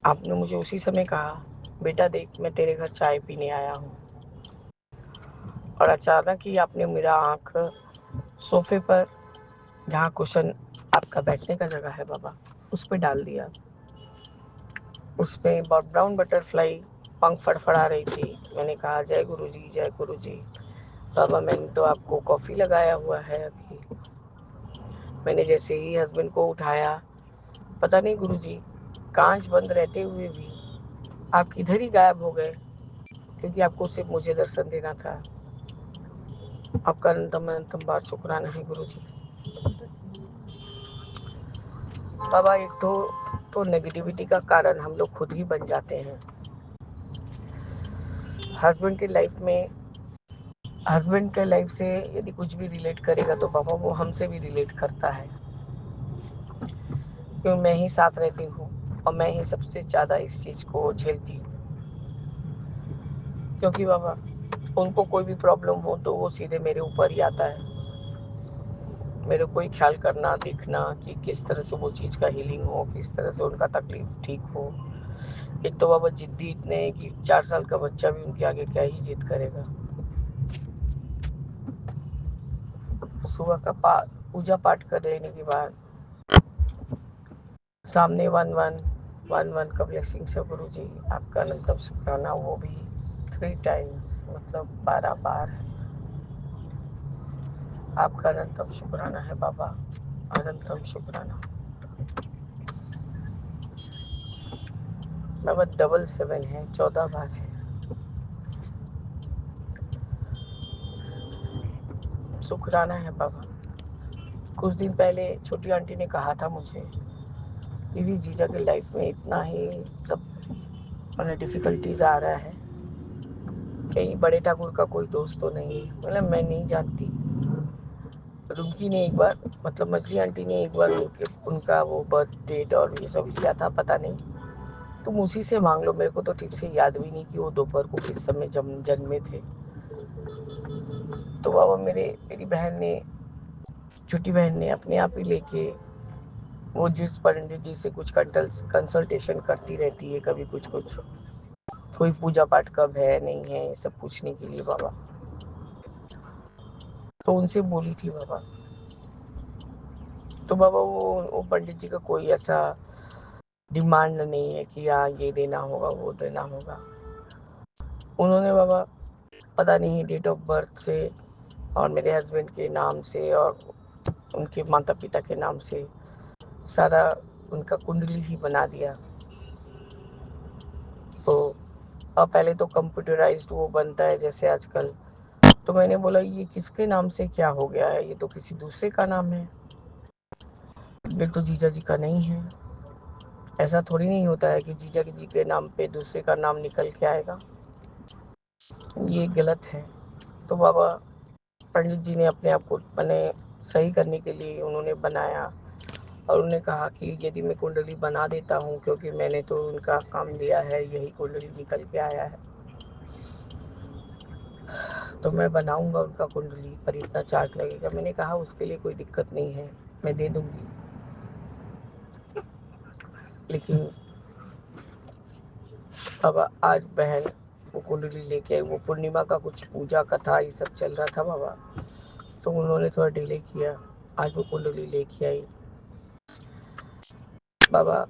आपने मुझे उसी समय कहा, बेटा देख, मैं तेरे घर चाय पीने आया हूँ। और अचानक ही आपने मेरा आँख सोफे पर, जहाँ कुशन आपका बैठने का जगह है बाबा, उस पर डाल दिया। उसमें ब्राउन बटरफ्लाई पंख फड़फड़ा रही थी। मैंने कहा, जय गुरु जी, जय गुरु जी। बाबा, मैंने तो आपको कॉफ़ी लगाया हुआ है अभी। मैंने जैसे ही हस्बैंड को उठाया, पता नहीं गुरु जी, कांच बंद रहते हुए भी आप किधर ही गायब हो गए, क्योंकि आपको सिर्फ मुझे दर्शन देना था। आपका अनंतम अनंतम बार शुक्राना है गुरु जी। बाबा, एक तो नेगेटिविटी का कारण हम लोग खुद ही बन जाते हैं। हस्बैंड के लाइफ से यदि कुछ भी रिलेट करेगा तो बाबा वो हमसे भी रिलेट करता है, क्योंकि मैं ही साथ रहती हूँ और मैं ही सबसे ज़्यादा इस चीज़ को झेलती हूँ। क्योंकि बाबा, उनको कोई भी प्रॉब्लम हो तो वो सीधे मेरे ऊपर ही आता है। मेरे को ही ख्याल करना, देखना कि किस तरह से वो चीज़ का हीलिंग हो, किस तरह से उनका तकलीफ ठीक हो। एक तो बाबा जिद्दी इतने हैं कि 4 साल का बच्चा भी उनके आगे क्या ही जिद करेगा। सुबह का पूजा पाठ कर लेने के बाद सामने 1111 का ब्लेसिंग से गुरु जी, आपका अनंतम शुक्राना, वो भी 3 टाइम्स, मतलब 12 बार है। आपका अनंतम शुक्राना है बाबा, अनंतम शुक्राना। बाबा 777 है, 14 बार है। शुक्राना है बाबा। कुछ दिन पहले छोटी आंटी ने कहा था मुझे, दीदी जीजा की लाइफ में इतना ही सब मैंने डिफिकल्टीज आ रहा है, कहीं बड़े ठाकुर का कोई दोस्त तो नहीं है। मतलब मैं नहीं जानती। रुमकी ने एक बार, मतलब मछली आंटी ने एक बार उनका वो बर्थ डेट और ये सब लिया था, पता नहीं, तुम उसी से मांग लो। मेरे को तो ठीक से याद भी नहीं कि वो दोपहर को किस समय जन्मे थे। तो बाबा, मेरी बहन ने, छोटी बहन ने अपने आप ही लेके, वो जिस पंडित जी से कुछ कंसल्टेशन करती रहती है, कभी कुछ कोई पूजा पाठ कब है नहीं है, ये सब पूछने के लिए बाबा, तो उनसे बोली थी बाबा। तो बाबा वो पंडित जी का कोई ऐसा डिमांड नहीं है कि हाँ ये देना होगा वो देना होगा। उन्होंने बाबा पता नहीं डेट ऑफ बर्थ से और मेरे हस्बैंड के नाम से और उनके माता पिता के नाम से सारा उनका कुंडली ही बना दिया। तो अब पहले तो कंप्यूटराइज्ड वो बनता है जैसे आजकल। तो मैंने बोला, ये किसके नाम से क्या हो गया है, ये तो किसी दूसरे का नाम है, ये तो जीजा जी का नहीं है। ऐसा थोड़ी नहीं होता है कि जीजा जी के नाम पे दूसरे का नाम निकल के आएगा, ये गलत है। तो बाबा पंडित जी ने अपने आप को मैंने सही करने के लिए उन्होंने बनाया, और उन्होंने कहा कि यदि मैं कुंडली बना देता हूँ, क्योंकि मैंने तो उनका काम लिया है, यही कुंडली निकल के आया है, तो मैं बनाऊंगा उनका कुंडली, पर इतना चार्ज लगेगा। मैंने कहा उसके लिए कोई दिक्कत नहीं है, मैं दे दूंगी। लेकिन अब आज बहन वो कुंडली लेके, वो पूर्णिमा का कुछ पूजा कथा ये सब चल रहा था बाबा, तो उन्होंने थोड़ा डिले किया, आज वो कुंडली लेके आई बाबा।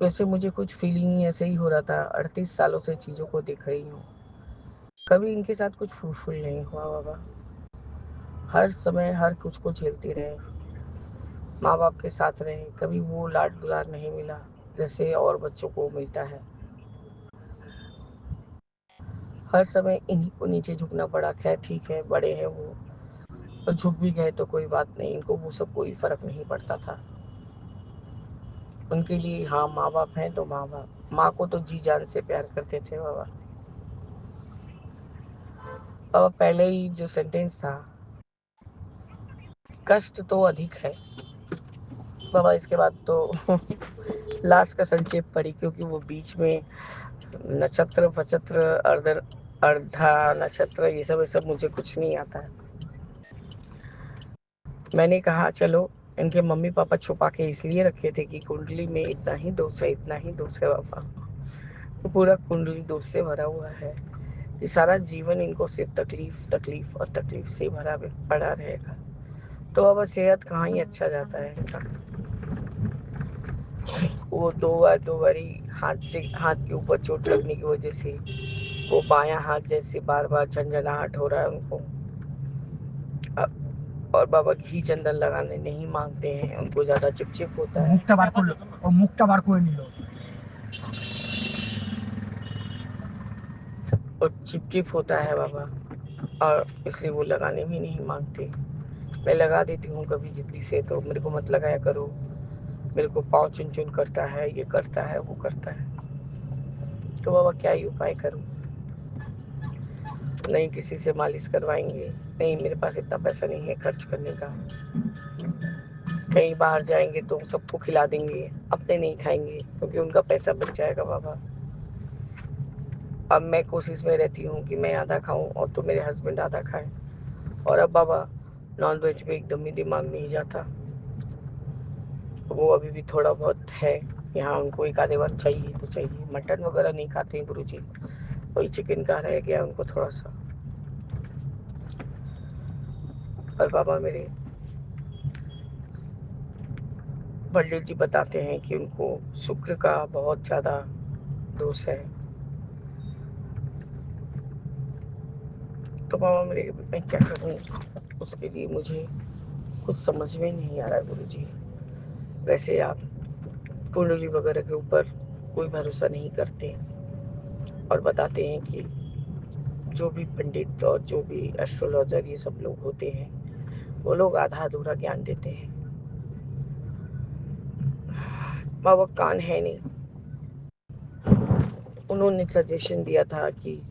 वैसे मुझे कुछ फीलिंग ही ऐसे ही हो रहा था, 38 सालों से चीज़ों को देख रही हूँ, कभी इनके साथ कुछ फ्रूटफुल नहीं हुआ बाबा। हर समय हर कुछ को झेलते रहे, माँ बाप के साथ रहे, कभी वो लाड दुलार नहीं मिला जैसे और बच्चों को मिलता है। हर समय इन्हीं को नीचे झुकना पड़ा। खैर ठीक है, बड़े हैं वो, तो झुक भी गए तो कोई बात नहीं, इनको वो सब कोई फर्क नहीं पड़ता था। उनके लिए हाँ माँ बाप हैं तो माँ बाप, माँ को तो जी जान से प्यार करते थे बाबा। बाबा पहले ही जो सेंटेंस था, कष्ट तो अधिक है बाबा इसके बाद तो लास्ट का संक्षेप पड़ी, क्योंकि वो बीच में नक्षत्र फचत्र अर्धा नक्षत्र ये सब मुझे कुछ नहीं आता है। मैंने कहा चलो, इनके मम्मी पापा छुपा के इसलिए रखे थे कि कुंडली में इतना ही दोष है, इतना ही दोष है बाबा। तो पूरा कुंडली दोष से भरा हुआ है। ये सारा जीवन इनको सिर्फ तकलीफ तकलीफ और तकलीफ से भरा पड़ा रहेगा। तो अब सेहत कहाँ ही अच्छा जाता है इनका। वो दो बारी हाथ के ऊपर चोट लगने की वजह से वो बायां हाथ जैसे बार बार झंझनाहट हो रहा है उनको। और बाबा घी चंदन लगाने नहीं मांगते हैं, उनको ज्यादा चिपचिप होता है। और चिपचिप होता है बाबा, और इसलिए वो लगाने भी नहीं मांगते। मैं लगा देती हूँ कभी जिद्दी से, तो मेरे को मत लगाया करो, मेरे को पाँव चुन चुन करता है, ये करता है वो करता है। तो बाबा क्या ही उपाय करूँ। नहीं किसी से मालिश करवाएंगे, नहीं मेरे पास इतना पैसा नहीं है खर्च करने का। कहीं बाहर जाएंगे तो सबको खिला देंगे, अपने नहीं खाएंगे, क्योंकि उनका पैसा बच जाएगा बाबा। अब मैं कोशिश में रहती हूँ कि मैं आधा खाऊं और तो मेरे हस्बैंड आधा खाएं। और अब बाबा नॉन वेज पे एकदम ही दिमाग नहीं जाता। वो अभी भी थोड़ा बहुत है, यहाँ उनको एक आधे बार चाहिए तो चाहिए। मटन वगैरह नहीं खाते हैं गुरुजी, वही चिकन का रह गया उनको थोड़ा सा। और बाबा मेरे पंडित जी बताते हैं कि उनको शुक्र का बहुत ज़्यादा दोष है। तो बाबा मेरे मैं क्या करूँ, उसके लिए मुझे कुछ समझ में नहीं आ रहा गुरुजी। वैसे आप कुंडली वगैरह के ऊपर कोई भरोसा नहीं करते और बताते हैं कि जो भी पंडित और जो भी एस्ट्रोलॉजर ये सब लोग होते हैं, वो लोग आधा अधूरा ज्ञान देते हैं। बाबा कान है नहीं, उन्होंने सजेशन दिया था कि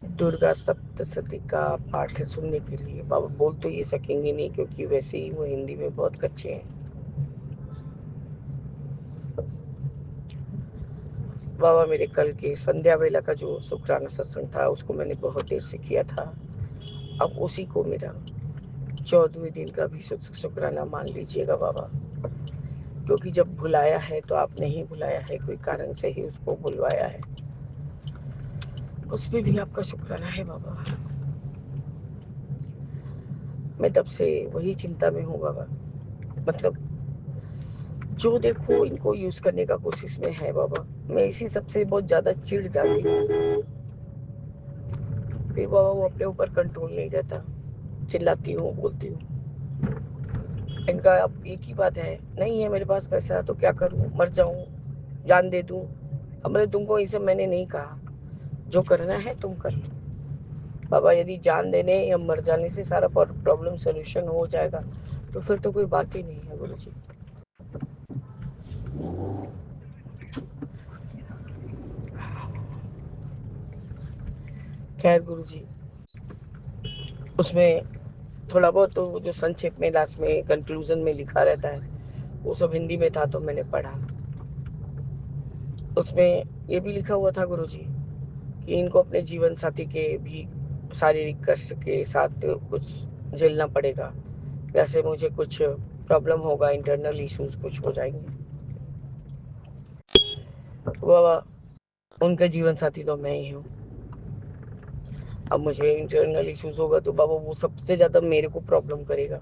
दुर्गा सप्तशती का पाठ सुनने के लिए। बाबा बोल तो ये सकेंगे नहीं, क्योंकि वैसे ही वो हिंदी में बहुत कच्चे हैं। बाबा मेरे कल के संध्या वेला का जो शुक्राना सत्संग था, उसको मैंने बहुत देर से किया था। अब उसी को मेरा 14वें दिन का भी शुक्राना मान लीजिएगा बाबा, क्योंकि जब भुलाया है तो आप नहीं भुलाया है, कोई कारण से ही उसको बुलवाया है। उसमें भी आपका शुक्राना है बाबा। मैं तब से वही चिंता में हूँ बाबा। मतलब जो देखो इनको यूज करने का कोशिश में है बाबा। मैं इसी सबसे बहुत ज्यादा चिढ़ जाती हूँ। फिर बाबा वो अपने ऊपर कंट्रोल नहीं रहता, चिल्लाती हूँ, बोलती हूँ। इनका अब एक ही बात है, नहीं है मेरे पास पैसा तो क्या करूँ, मर जाऊं, जान दे दूं। अब मैं तुमको ये सब मैंने नहीं कहा, जो करना है तुम कर दो बाबा। यदि जान देने या मर जाने से सारा प्रॉब्लम सोल्यूशन हो जाएगा, तो फिर तो कोई बात ही नहीं है गुरु जी। खैर गुरु जी, उसमें थोड़ा बहुत तो जो संक्षेप में लास्ट में कंक्लूजन में लिखा रहता है, वो सब हिंदी में था तो मैंने पढ़ा। उसमें ये भी लिखा हुआ था गुरु जी कि इनको अपने जीवन साथी के भी शारीरिक कष्ट के साथ कुछ झेलना पड़ेगा। जैसे मुझे कुछ प्रॉब्लम होगा, इंटरनल इश्यूज कुछ हो जाएंगे। बाबा उनका जीवन साथी तो मैं ही हूँ। अब मुझे इंटरनल इश्यूज होगा तो बाबा वो सबसे ज्यादा मेरे को प्रॉब्लम करेगा,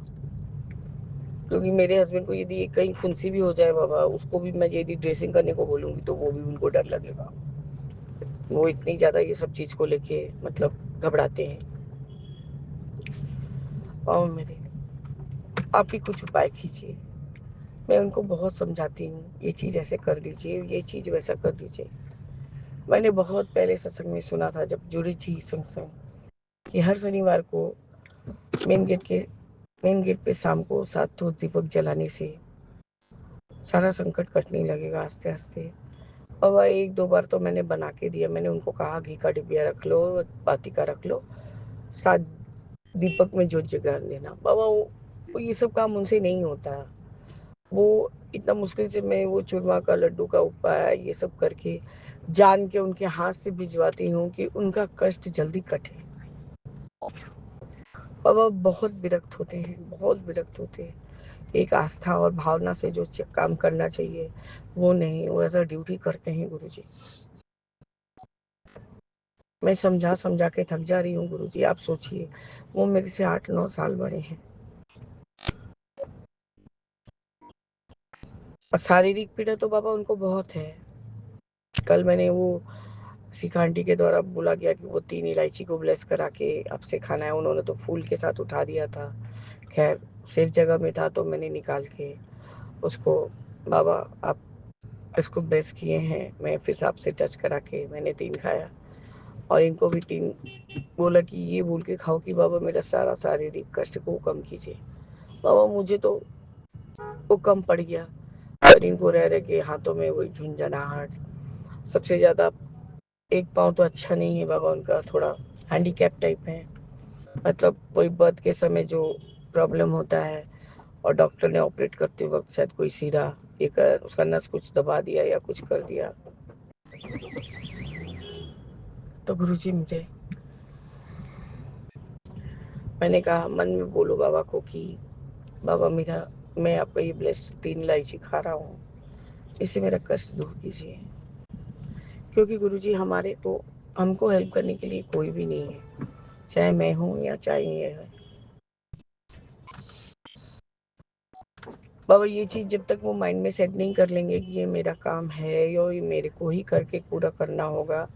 क्योंकि मेरे हस्बैंड को यदि कहीं फुंसी भी हो जाए बाबा, उसको भी मैं यदि ड्रेसिंग करने को बोलूंगी तो वो भी उनको डर लगेगा। वो इतनी ज्यादा ये सब चीज को लेके मतलब घबराते हैं। और मेरे आप ही कुछ उपाय कीजिए। मैं उनको बहुत समझाती हूँ, ये चीज ऐसे कर दीजिए, ये चीज वैसा कर दीजिए। मैंने बहुत पहले सत्संग में सुना था, जब जुड़ी थी सत्संग, कि हर शनिवार को मेन गेट के मेन गेट पे शाम को 7 धूप दीपक जलाने से सारा संकट कटने लगेगा आस्ते आस्ते। और वह 1-2 बार तो मैंने बना के दिया। मैंने उनको कहा घी का डिबिया रख लो, बाती का रख लो, 7 दीपक में जोत जगा लेना। बाबा वो ये सब काम उनसे नहीं होता। वो इतना मुश्किल से मैं वो चूरमा का लड्डू का उपाय ये सब करके जान के उनके हाथ से भिजवाती हूँ कि उनका कष्ट जल्दी कटे। बाबा बहुत विरक्त होते हैं, बहुत विरक्त होते हैं। एक आस्था और भावना से जो काम करना चाहिए वो नहीं, वो ऐसा ड्यूटी करते हैं गुरुजी। मैं समझा समझा के थक जा रही हूँ गुरुजी। आप सोचिए, वो मेरे से 8-9 साल बड़े हैं और शारीरिक पीड़ा तो बाबा उनको बहुत है। कल मैंने वो शिखा आंटी के द्वारा बोला गया कि वो 3 इलायची को ब्लेस करा के आपसे खाना है। उन्होंने तो फूल के साथ उठा दिया था। खैर सेफ जगह में था तो मैंने निकाल के उसको, बाबा आप इसको ब्लेस किए हैं, मैं फिर आपसे टच करा के मैंने 3 खाया और इनको भी 3 बोला कि ये बोल के खाओ कि बाबा मेरा सारा शारीरिक कष्ट को कम कीजिए। बाबा मुझे तो वो कम पड़ गया, पर इनको रह रहे के हाथों में वही झुंझनाहट। सबसे ज़्यादा एक पाँव तो अच्छा नहीं है बाबा, उनका थोड़ा हैंडीकैप टाइप है। मतलब वही बर्थ के समय जो प्रॉब्लम होता है और डॉक्टर ने ऑपरेट करते वक्त शायद कोई सीरा एक उसका नस कुछ दबा दिया या कुछ कर दिया। तो गुरुजी मुझे, मैंने कहा मन में बोलो बाबा को कि बाबा मेरा, मैं आपका ये ब्लेस 3 इलायची खा रहा हूँ, इससे मेरा कष्ट दूर कीजिए। क्योंकि गुरुजी हमारे तो, हमको हेल्प करने के लिए कोई भी नहीं है, चाहे मैं हूँ या चाहे ये है। बाबा ये चीज़ जब तक वो माइंड में सेट नहीं कर लेंगे कि ये मेरा काम है या ये मेरे को ही करके पूरा करना होगा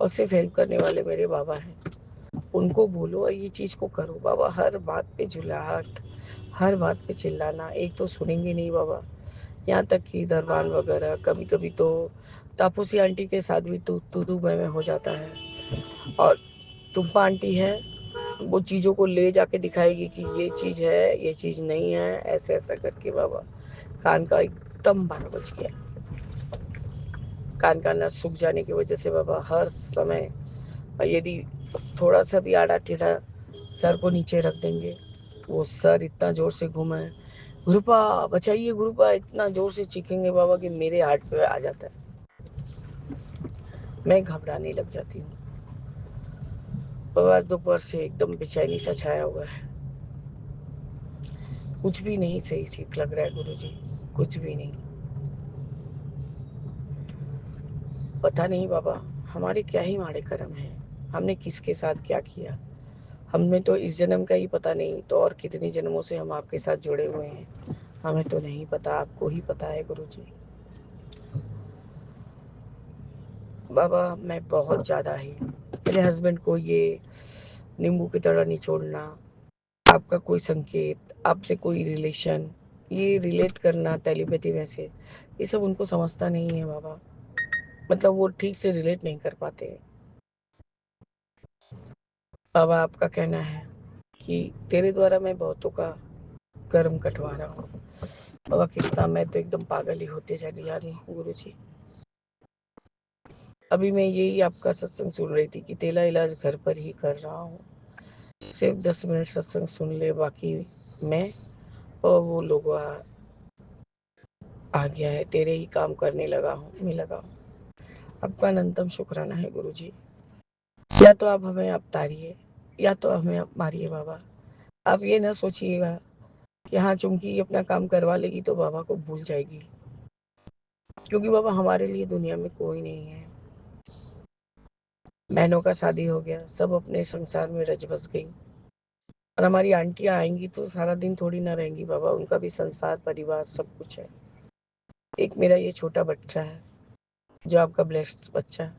और सिर्फ हेल्प करने वाले मेरे बाबा हैं, उनको बोलो और ये चीज़ को करो। बाबा हर बात पे झुलाहट, हर बात पे चिल्लाना, एक तो सुनेंगे नहीं बाबा। यहाँ तक कि दरबान वगैरह कभी कभी तो तापसी आंटी के साथ भी तू मैं हो जाता है। और टुम्पा आंटी है, वो चीज़ों को ले जाके दिखाएगी कि ये चीज़ है, ये चीज़ नहीं है, ऐसे ऐसा करके बाबा कान का एकदम 12 बज गया। कान का नस सूख जाने की वजह से बाबा हर समय यदि थोड़ा सा भी आड़ा टेढ़ा सर को नीचे रख देंगे, वो सर इतना जोर से घुमा है, गुरुपा बचाइए गुरुपा, इतना जोर से चीखेंगे बाबा कि मेरे हार्ट पे आ जाता है, मैं घबराने लग जाती हूँ। बाबा आज दोपहर से एकदम बेचैनी सा छाया हुआ है, कुछ भी नहीं सही ठीक लग रहा है गुरुजी, कुछ भी नहीं। पता नहीं बाबा हमारे क्या ही माड़े कर्म हैं, हमने किसके साथ क्या किया, हमें तो इस जन्म का ही पता नहीं, तो और कितने जन्मों से हम आपके साथ जुड़े हुए हैं हमें तो नहीं पता, आपको ही पता है गुरुजी। बाबा मैं बहुत ज़्यादा ही, मेरे हस्बैंड को ये नींबू की तरह निचोड़ना, आपका कोई संकेत, आपसे कोई रिलेशन, ये रिलेट करना टेलीपैथी में से, ये सब उनको समझता नहीं है बाबा। मतलब वो ठीक से रिलेट नहीं कर पाते। बाबा आपका कहना है कि तेरे द्वारा मैं बहुतों का कर्म कटवा रहा हूँ। बाबा कितना, मैं तो एकदम पागल ही होते चली जा रही हूँ गुरु जी। अभी मैं यही आपका सत्संग सुन रही थी कि तेला इलाज घर पर ही कर रहा हूँ, सिर्फ 10 मिनट सत्संग सुन ले, बाकी मैं और वो लोग आ गया है, तेरे ही काम करने लगा हूँ, मैं लगा हूँ। आपका अनंतम शुक्राना है गुरु जी। या तो आप हमें आप तारिए या तो हमें आप मारिए बाबा। आप ये ना सोचिएगा कि हाँ चुमकी अपना काम करवा लेगी तो बाबा को भूल जाएगी, क्योंकि बाबा हमारे लिए दुनिया में कोई नहीं है। बहनों का शादी हो गया, सब अपने संसार में रच बस गई, और हमारी आंटियां आएंगी तो सारा दिन थोड़ी ना रहेंगी बाबा, उनका भी संसार परिवार सब कुछ है। एक मेरा ये छोटा बच्चा है जो आपका ब्लेस्ड बच्चा है,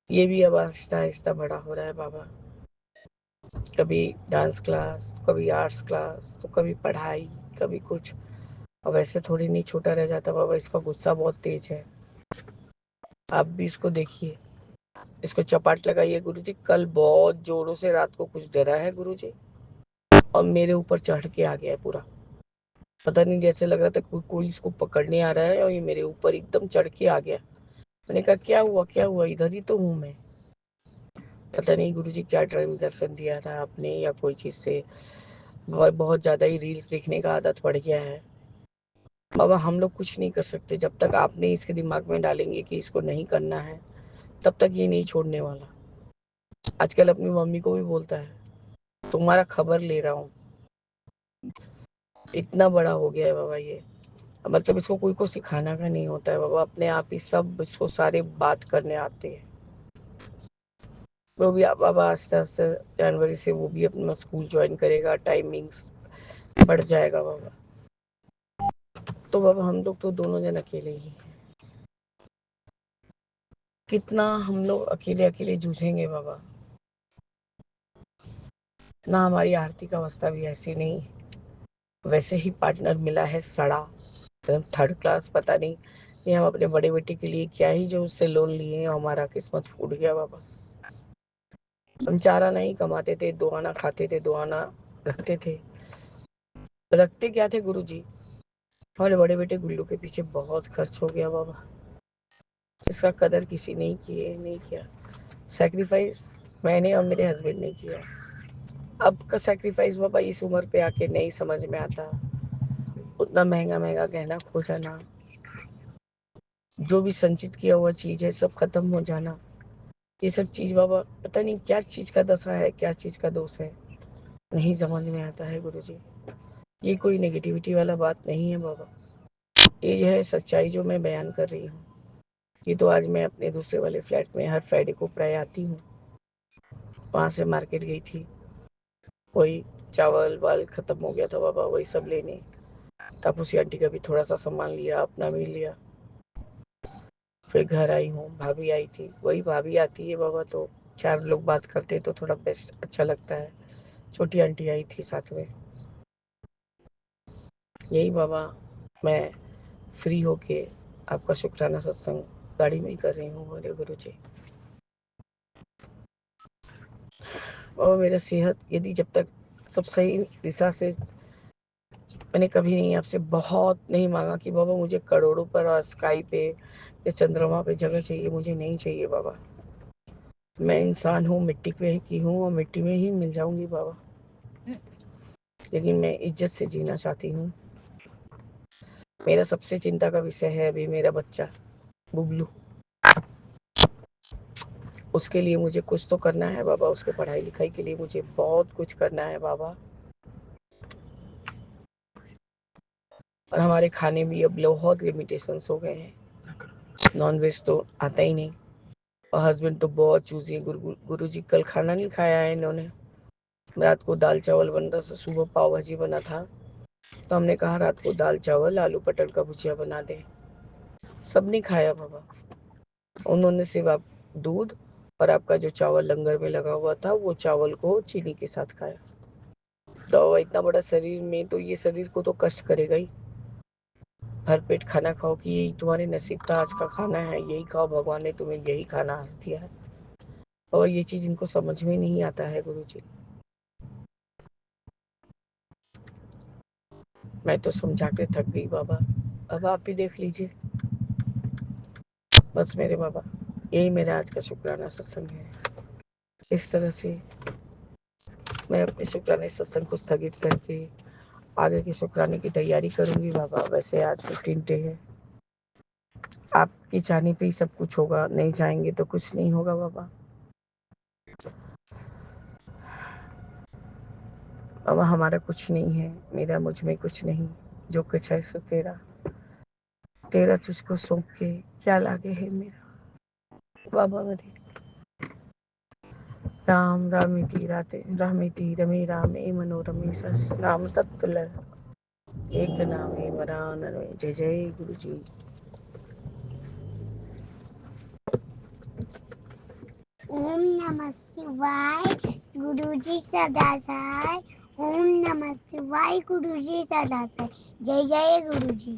ये भी अब आहिस्ता आहिस्ता बड़ा हो रहा है बाबा। कभी डांस क्लास, कभी आर्ट्स क्लास, तो कभी पढ़ाई, कभी कुछ। अब ऐसे थोड़ी नहीं छोटा रह जाता बाबा, इसका गुस्सा बहुत तेज है। आप भी इसको देखिए, इसको चपाट लगाइए गुरुजी। कल बहुत जोरों से रात को कुछ डरा है गुरुजी और मेरे ऊपर चढ़ के आ गया है पूरा। पता नहीं, जैसे लग रहा था कोई इसको पकड़ने आ रहा है और ये मेरे ऊपर एकदम चढ़ के आ गया। मैंने कहा क्या हुआ क्या हुआ, इधर ही तो हूँ मैं। पता नहीं गुरुजी क्या ड्राइविंग दर्शन दिया था आपने या कोई चीज़ से बहुत ज़्यादा ही रील्स देखने का आदत पड़ गया है। बाबा हम लोग कुछ नहीं कर सकते जब तक आप नहीं इसके दिमाग में डालेंगे कि इसको नहीं करना है, तब तक ये नहीं छोड़ने वाला। आजकल अपनी मम्मी को भी बोलता है तुम्हारा खबर ले रहा हूँ। इतना बड़ा हो गया है बाबा ये, मतलब इसको कोई को सिखाना का नहीं होता है बाबा, अपने आप ही सब इसको सारे बात करने आते हैं। वो भी बाबा आस्ते आस्ते जनवरी से वो भी अपना स्कूल ज्वाइन करेगा, टाइमिंग्स बढ़ जाएगा बाबा। तो बाबा हम लोग तो दोनों जन अकेले ही हैं। कितना हम लोग अकेले अकेले जूझेंगे बाबा। ना हमारी आर्थिक अवस्था भी ऐसी नहीं, वैसे ही पार्टनर मिला है सड़ा, एकदम थर्ड क्लास। पता नहीं ये हम अपने बड़े बेटे के लिए क्या ही जो उससे लोन लिए हैं, हमारा किस्मत फूट गया बाबा। हम 4 आना ही कमाते थे, 2 आना खाते थे, 2 आना रखते थे। रखते क्या थे गुरुजी, हमारे बड़े बेटे गुल्लू के पीछे बहुत खर्च हो गया बाबा। इसका कदर किसी नहीं किया। सैक्रिफाइस मैंने और मेरे हस्बैंड ने किया। अब का सैक्रिफाइस बाबा इस उम्र पे आके नहीं समझ में आता। उतना महंगा महंगा गहना खो जाना, जो भी संचित किया हुआ चीज है सब खत्म हो जाना, ये सब चीज बाबा पता नहीं क्या चीज का दशा है, क्या चीज का दोष है, नहीं समझ में आता है गुरुजी। ये कोई नेगेटिविटी वाला बात नहीं है बाबा, ये है सच्चाई जो मैं बयान कर रही हूँ। ये तो आज मैं अपने दूसरे वाले फ्लैट में हर फ्राइडे को प्राय आती हूँ, वहां से मार्केट गई थी, वही चावल वाल खत्म हो गया था बाबा, वही सब लेने। तब उसी आंटी का भी थोड़ा सा सामान लिया, अपना भी लिया। फिर घर आई हूँ, भाभी आई थी, वही भाभी आती है बाबा तो 4 लोग बात करते तो थोड़ा बेस्ट अच्छा लगता है। छोटी आंटी आई थी साथ में। यही बाबा मैं फ्री होके आपका शुक्राना सत्संग गाड़ी में ही कर रही हूँ मेरे गुरु जी। और मेरा सेहत यदि जब तक सब सही दिशा से, मैंने कभी नहीं आपसे बहुत नहीं मांगा कि बाबा मुझे करोड़ों पर स्काई पे या चंद्रमा पे जगह चाहिए, मुझे नहीं चाहिए बाबा। मैं इंसान हूँ, मिट्टी पे की हूँ और मिट्टी में ही मिल जाऊंगी बाबा, लेकिन मैं इज्जत से जीना चाहती हूँ। मेरा सबसे चिंता का विषय है अभी मेरा बच्चा बुबलू, उसके लिए मुझे कुछ तो करना है बाबा, उसके पढ़ाई लिखाई के लिए मुझे बहुत कुछ करना है बाबा। और हमारे खाने भी अब बहुत लिमिटेशंस हो गए हैं, नॉन वेज तो आता ही नहीं। और हस्बैंड तो बहुत चूजी है गुरु जी। कल खाना नहीं खाया है इन्होंने, रात को दाल चावल बन रहा था, सुबह पाव भाजी बना था, तो हमने कहा रात को दाल चावल आलू पटर का भुजिया बना दे। सब नहीं खाया बाबा, उन्होंने सिर्फ आप दूध और आपका जो चावल लंगर में लगा हुआ था वो चावल को चीनी के साथ खाया। तो इतना बड़ा शरीर में तो ये शरीर को तो कष्ट करेगा ही। भर पेट खाना खाओ कि यही तुम्हारे नसीब का आज का खाना है, यही खाओ, भगवान ने तुम्हें यही खाना हंस दिया है। और ये चीज इनको समझ में नहीं आता है गुरु जी। मैं तो समझा के थक गई बाबा, अब आप भी देख लीजिए। बस मेरे बाबा यही मेरा आज का शुक्राना सत्संग है। इस तरह से मैं अपने शुक्राने सत्संग को स्थगित करके आगे के शुक्राने की तैयारी करूंगी बाबा। वैसे आज 15 डे है, आपकी चाहने पे ही सब कुछ होगा, नहीं चाहेंगे तो कुछ नहीं होगा बाबा। बाबा हमारा कुछ नहीं है, मेरा मुझ में कुछ नहीं, जो कुछ है सो तेरा, तेरा तुझको सौंप के क्या लागे है मेरा बाबा मेरे। राम रामिति राते रामिति रमे रामे मनोरमे सस नाम तत्तुल एक नामे वरान। जय जय गुरु जी। ओम नमः शिवाय गुरुजी सदा सहाय। ओम नमः शिवाय गुरुजी सदा सहाय। जय जय गुरुजी।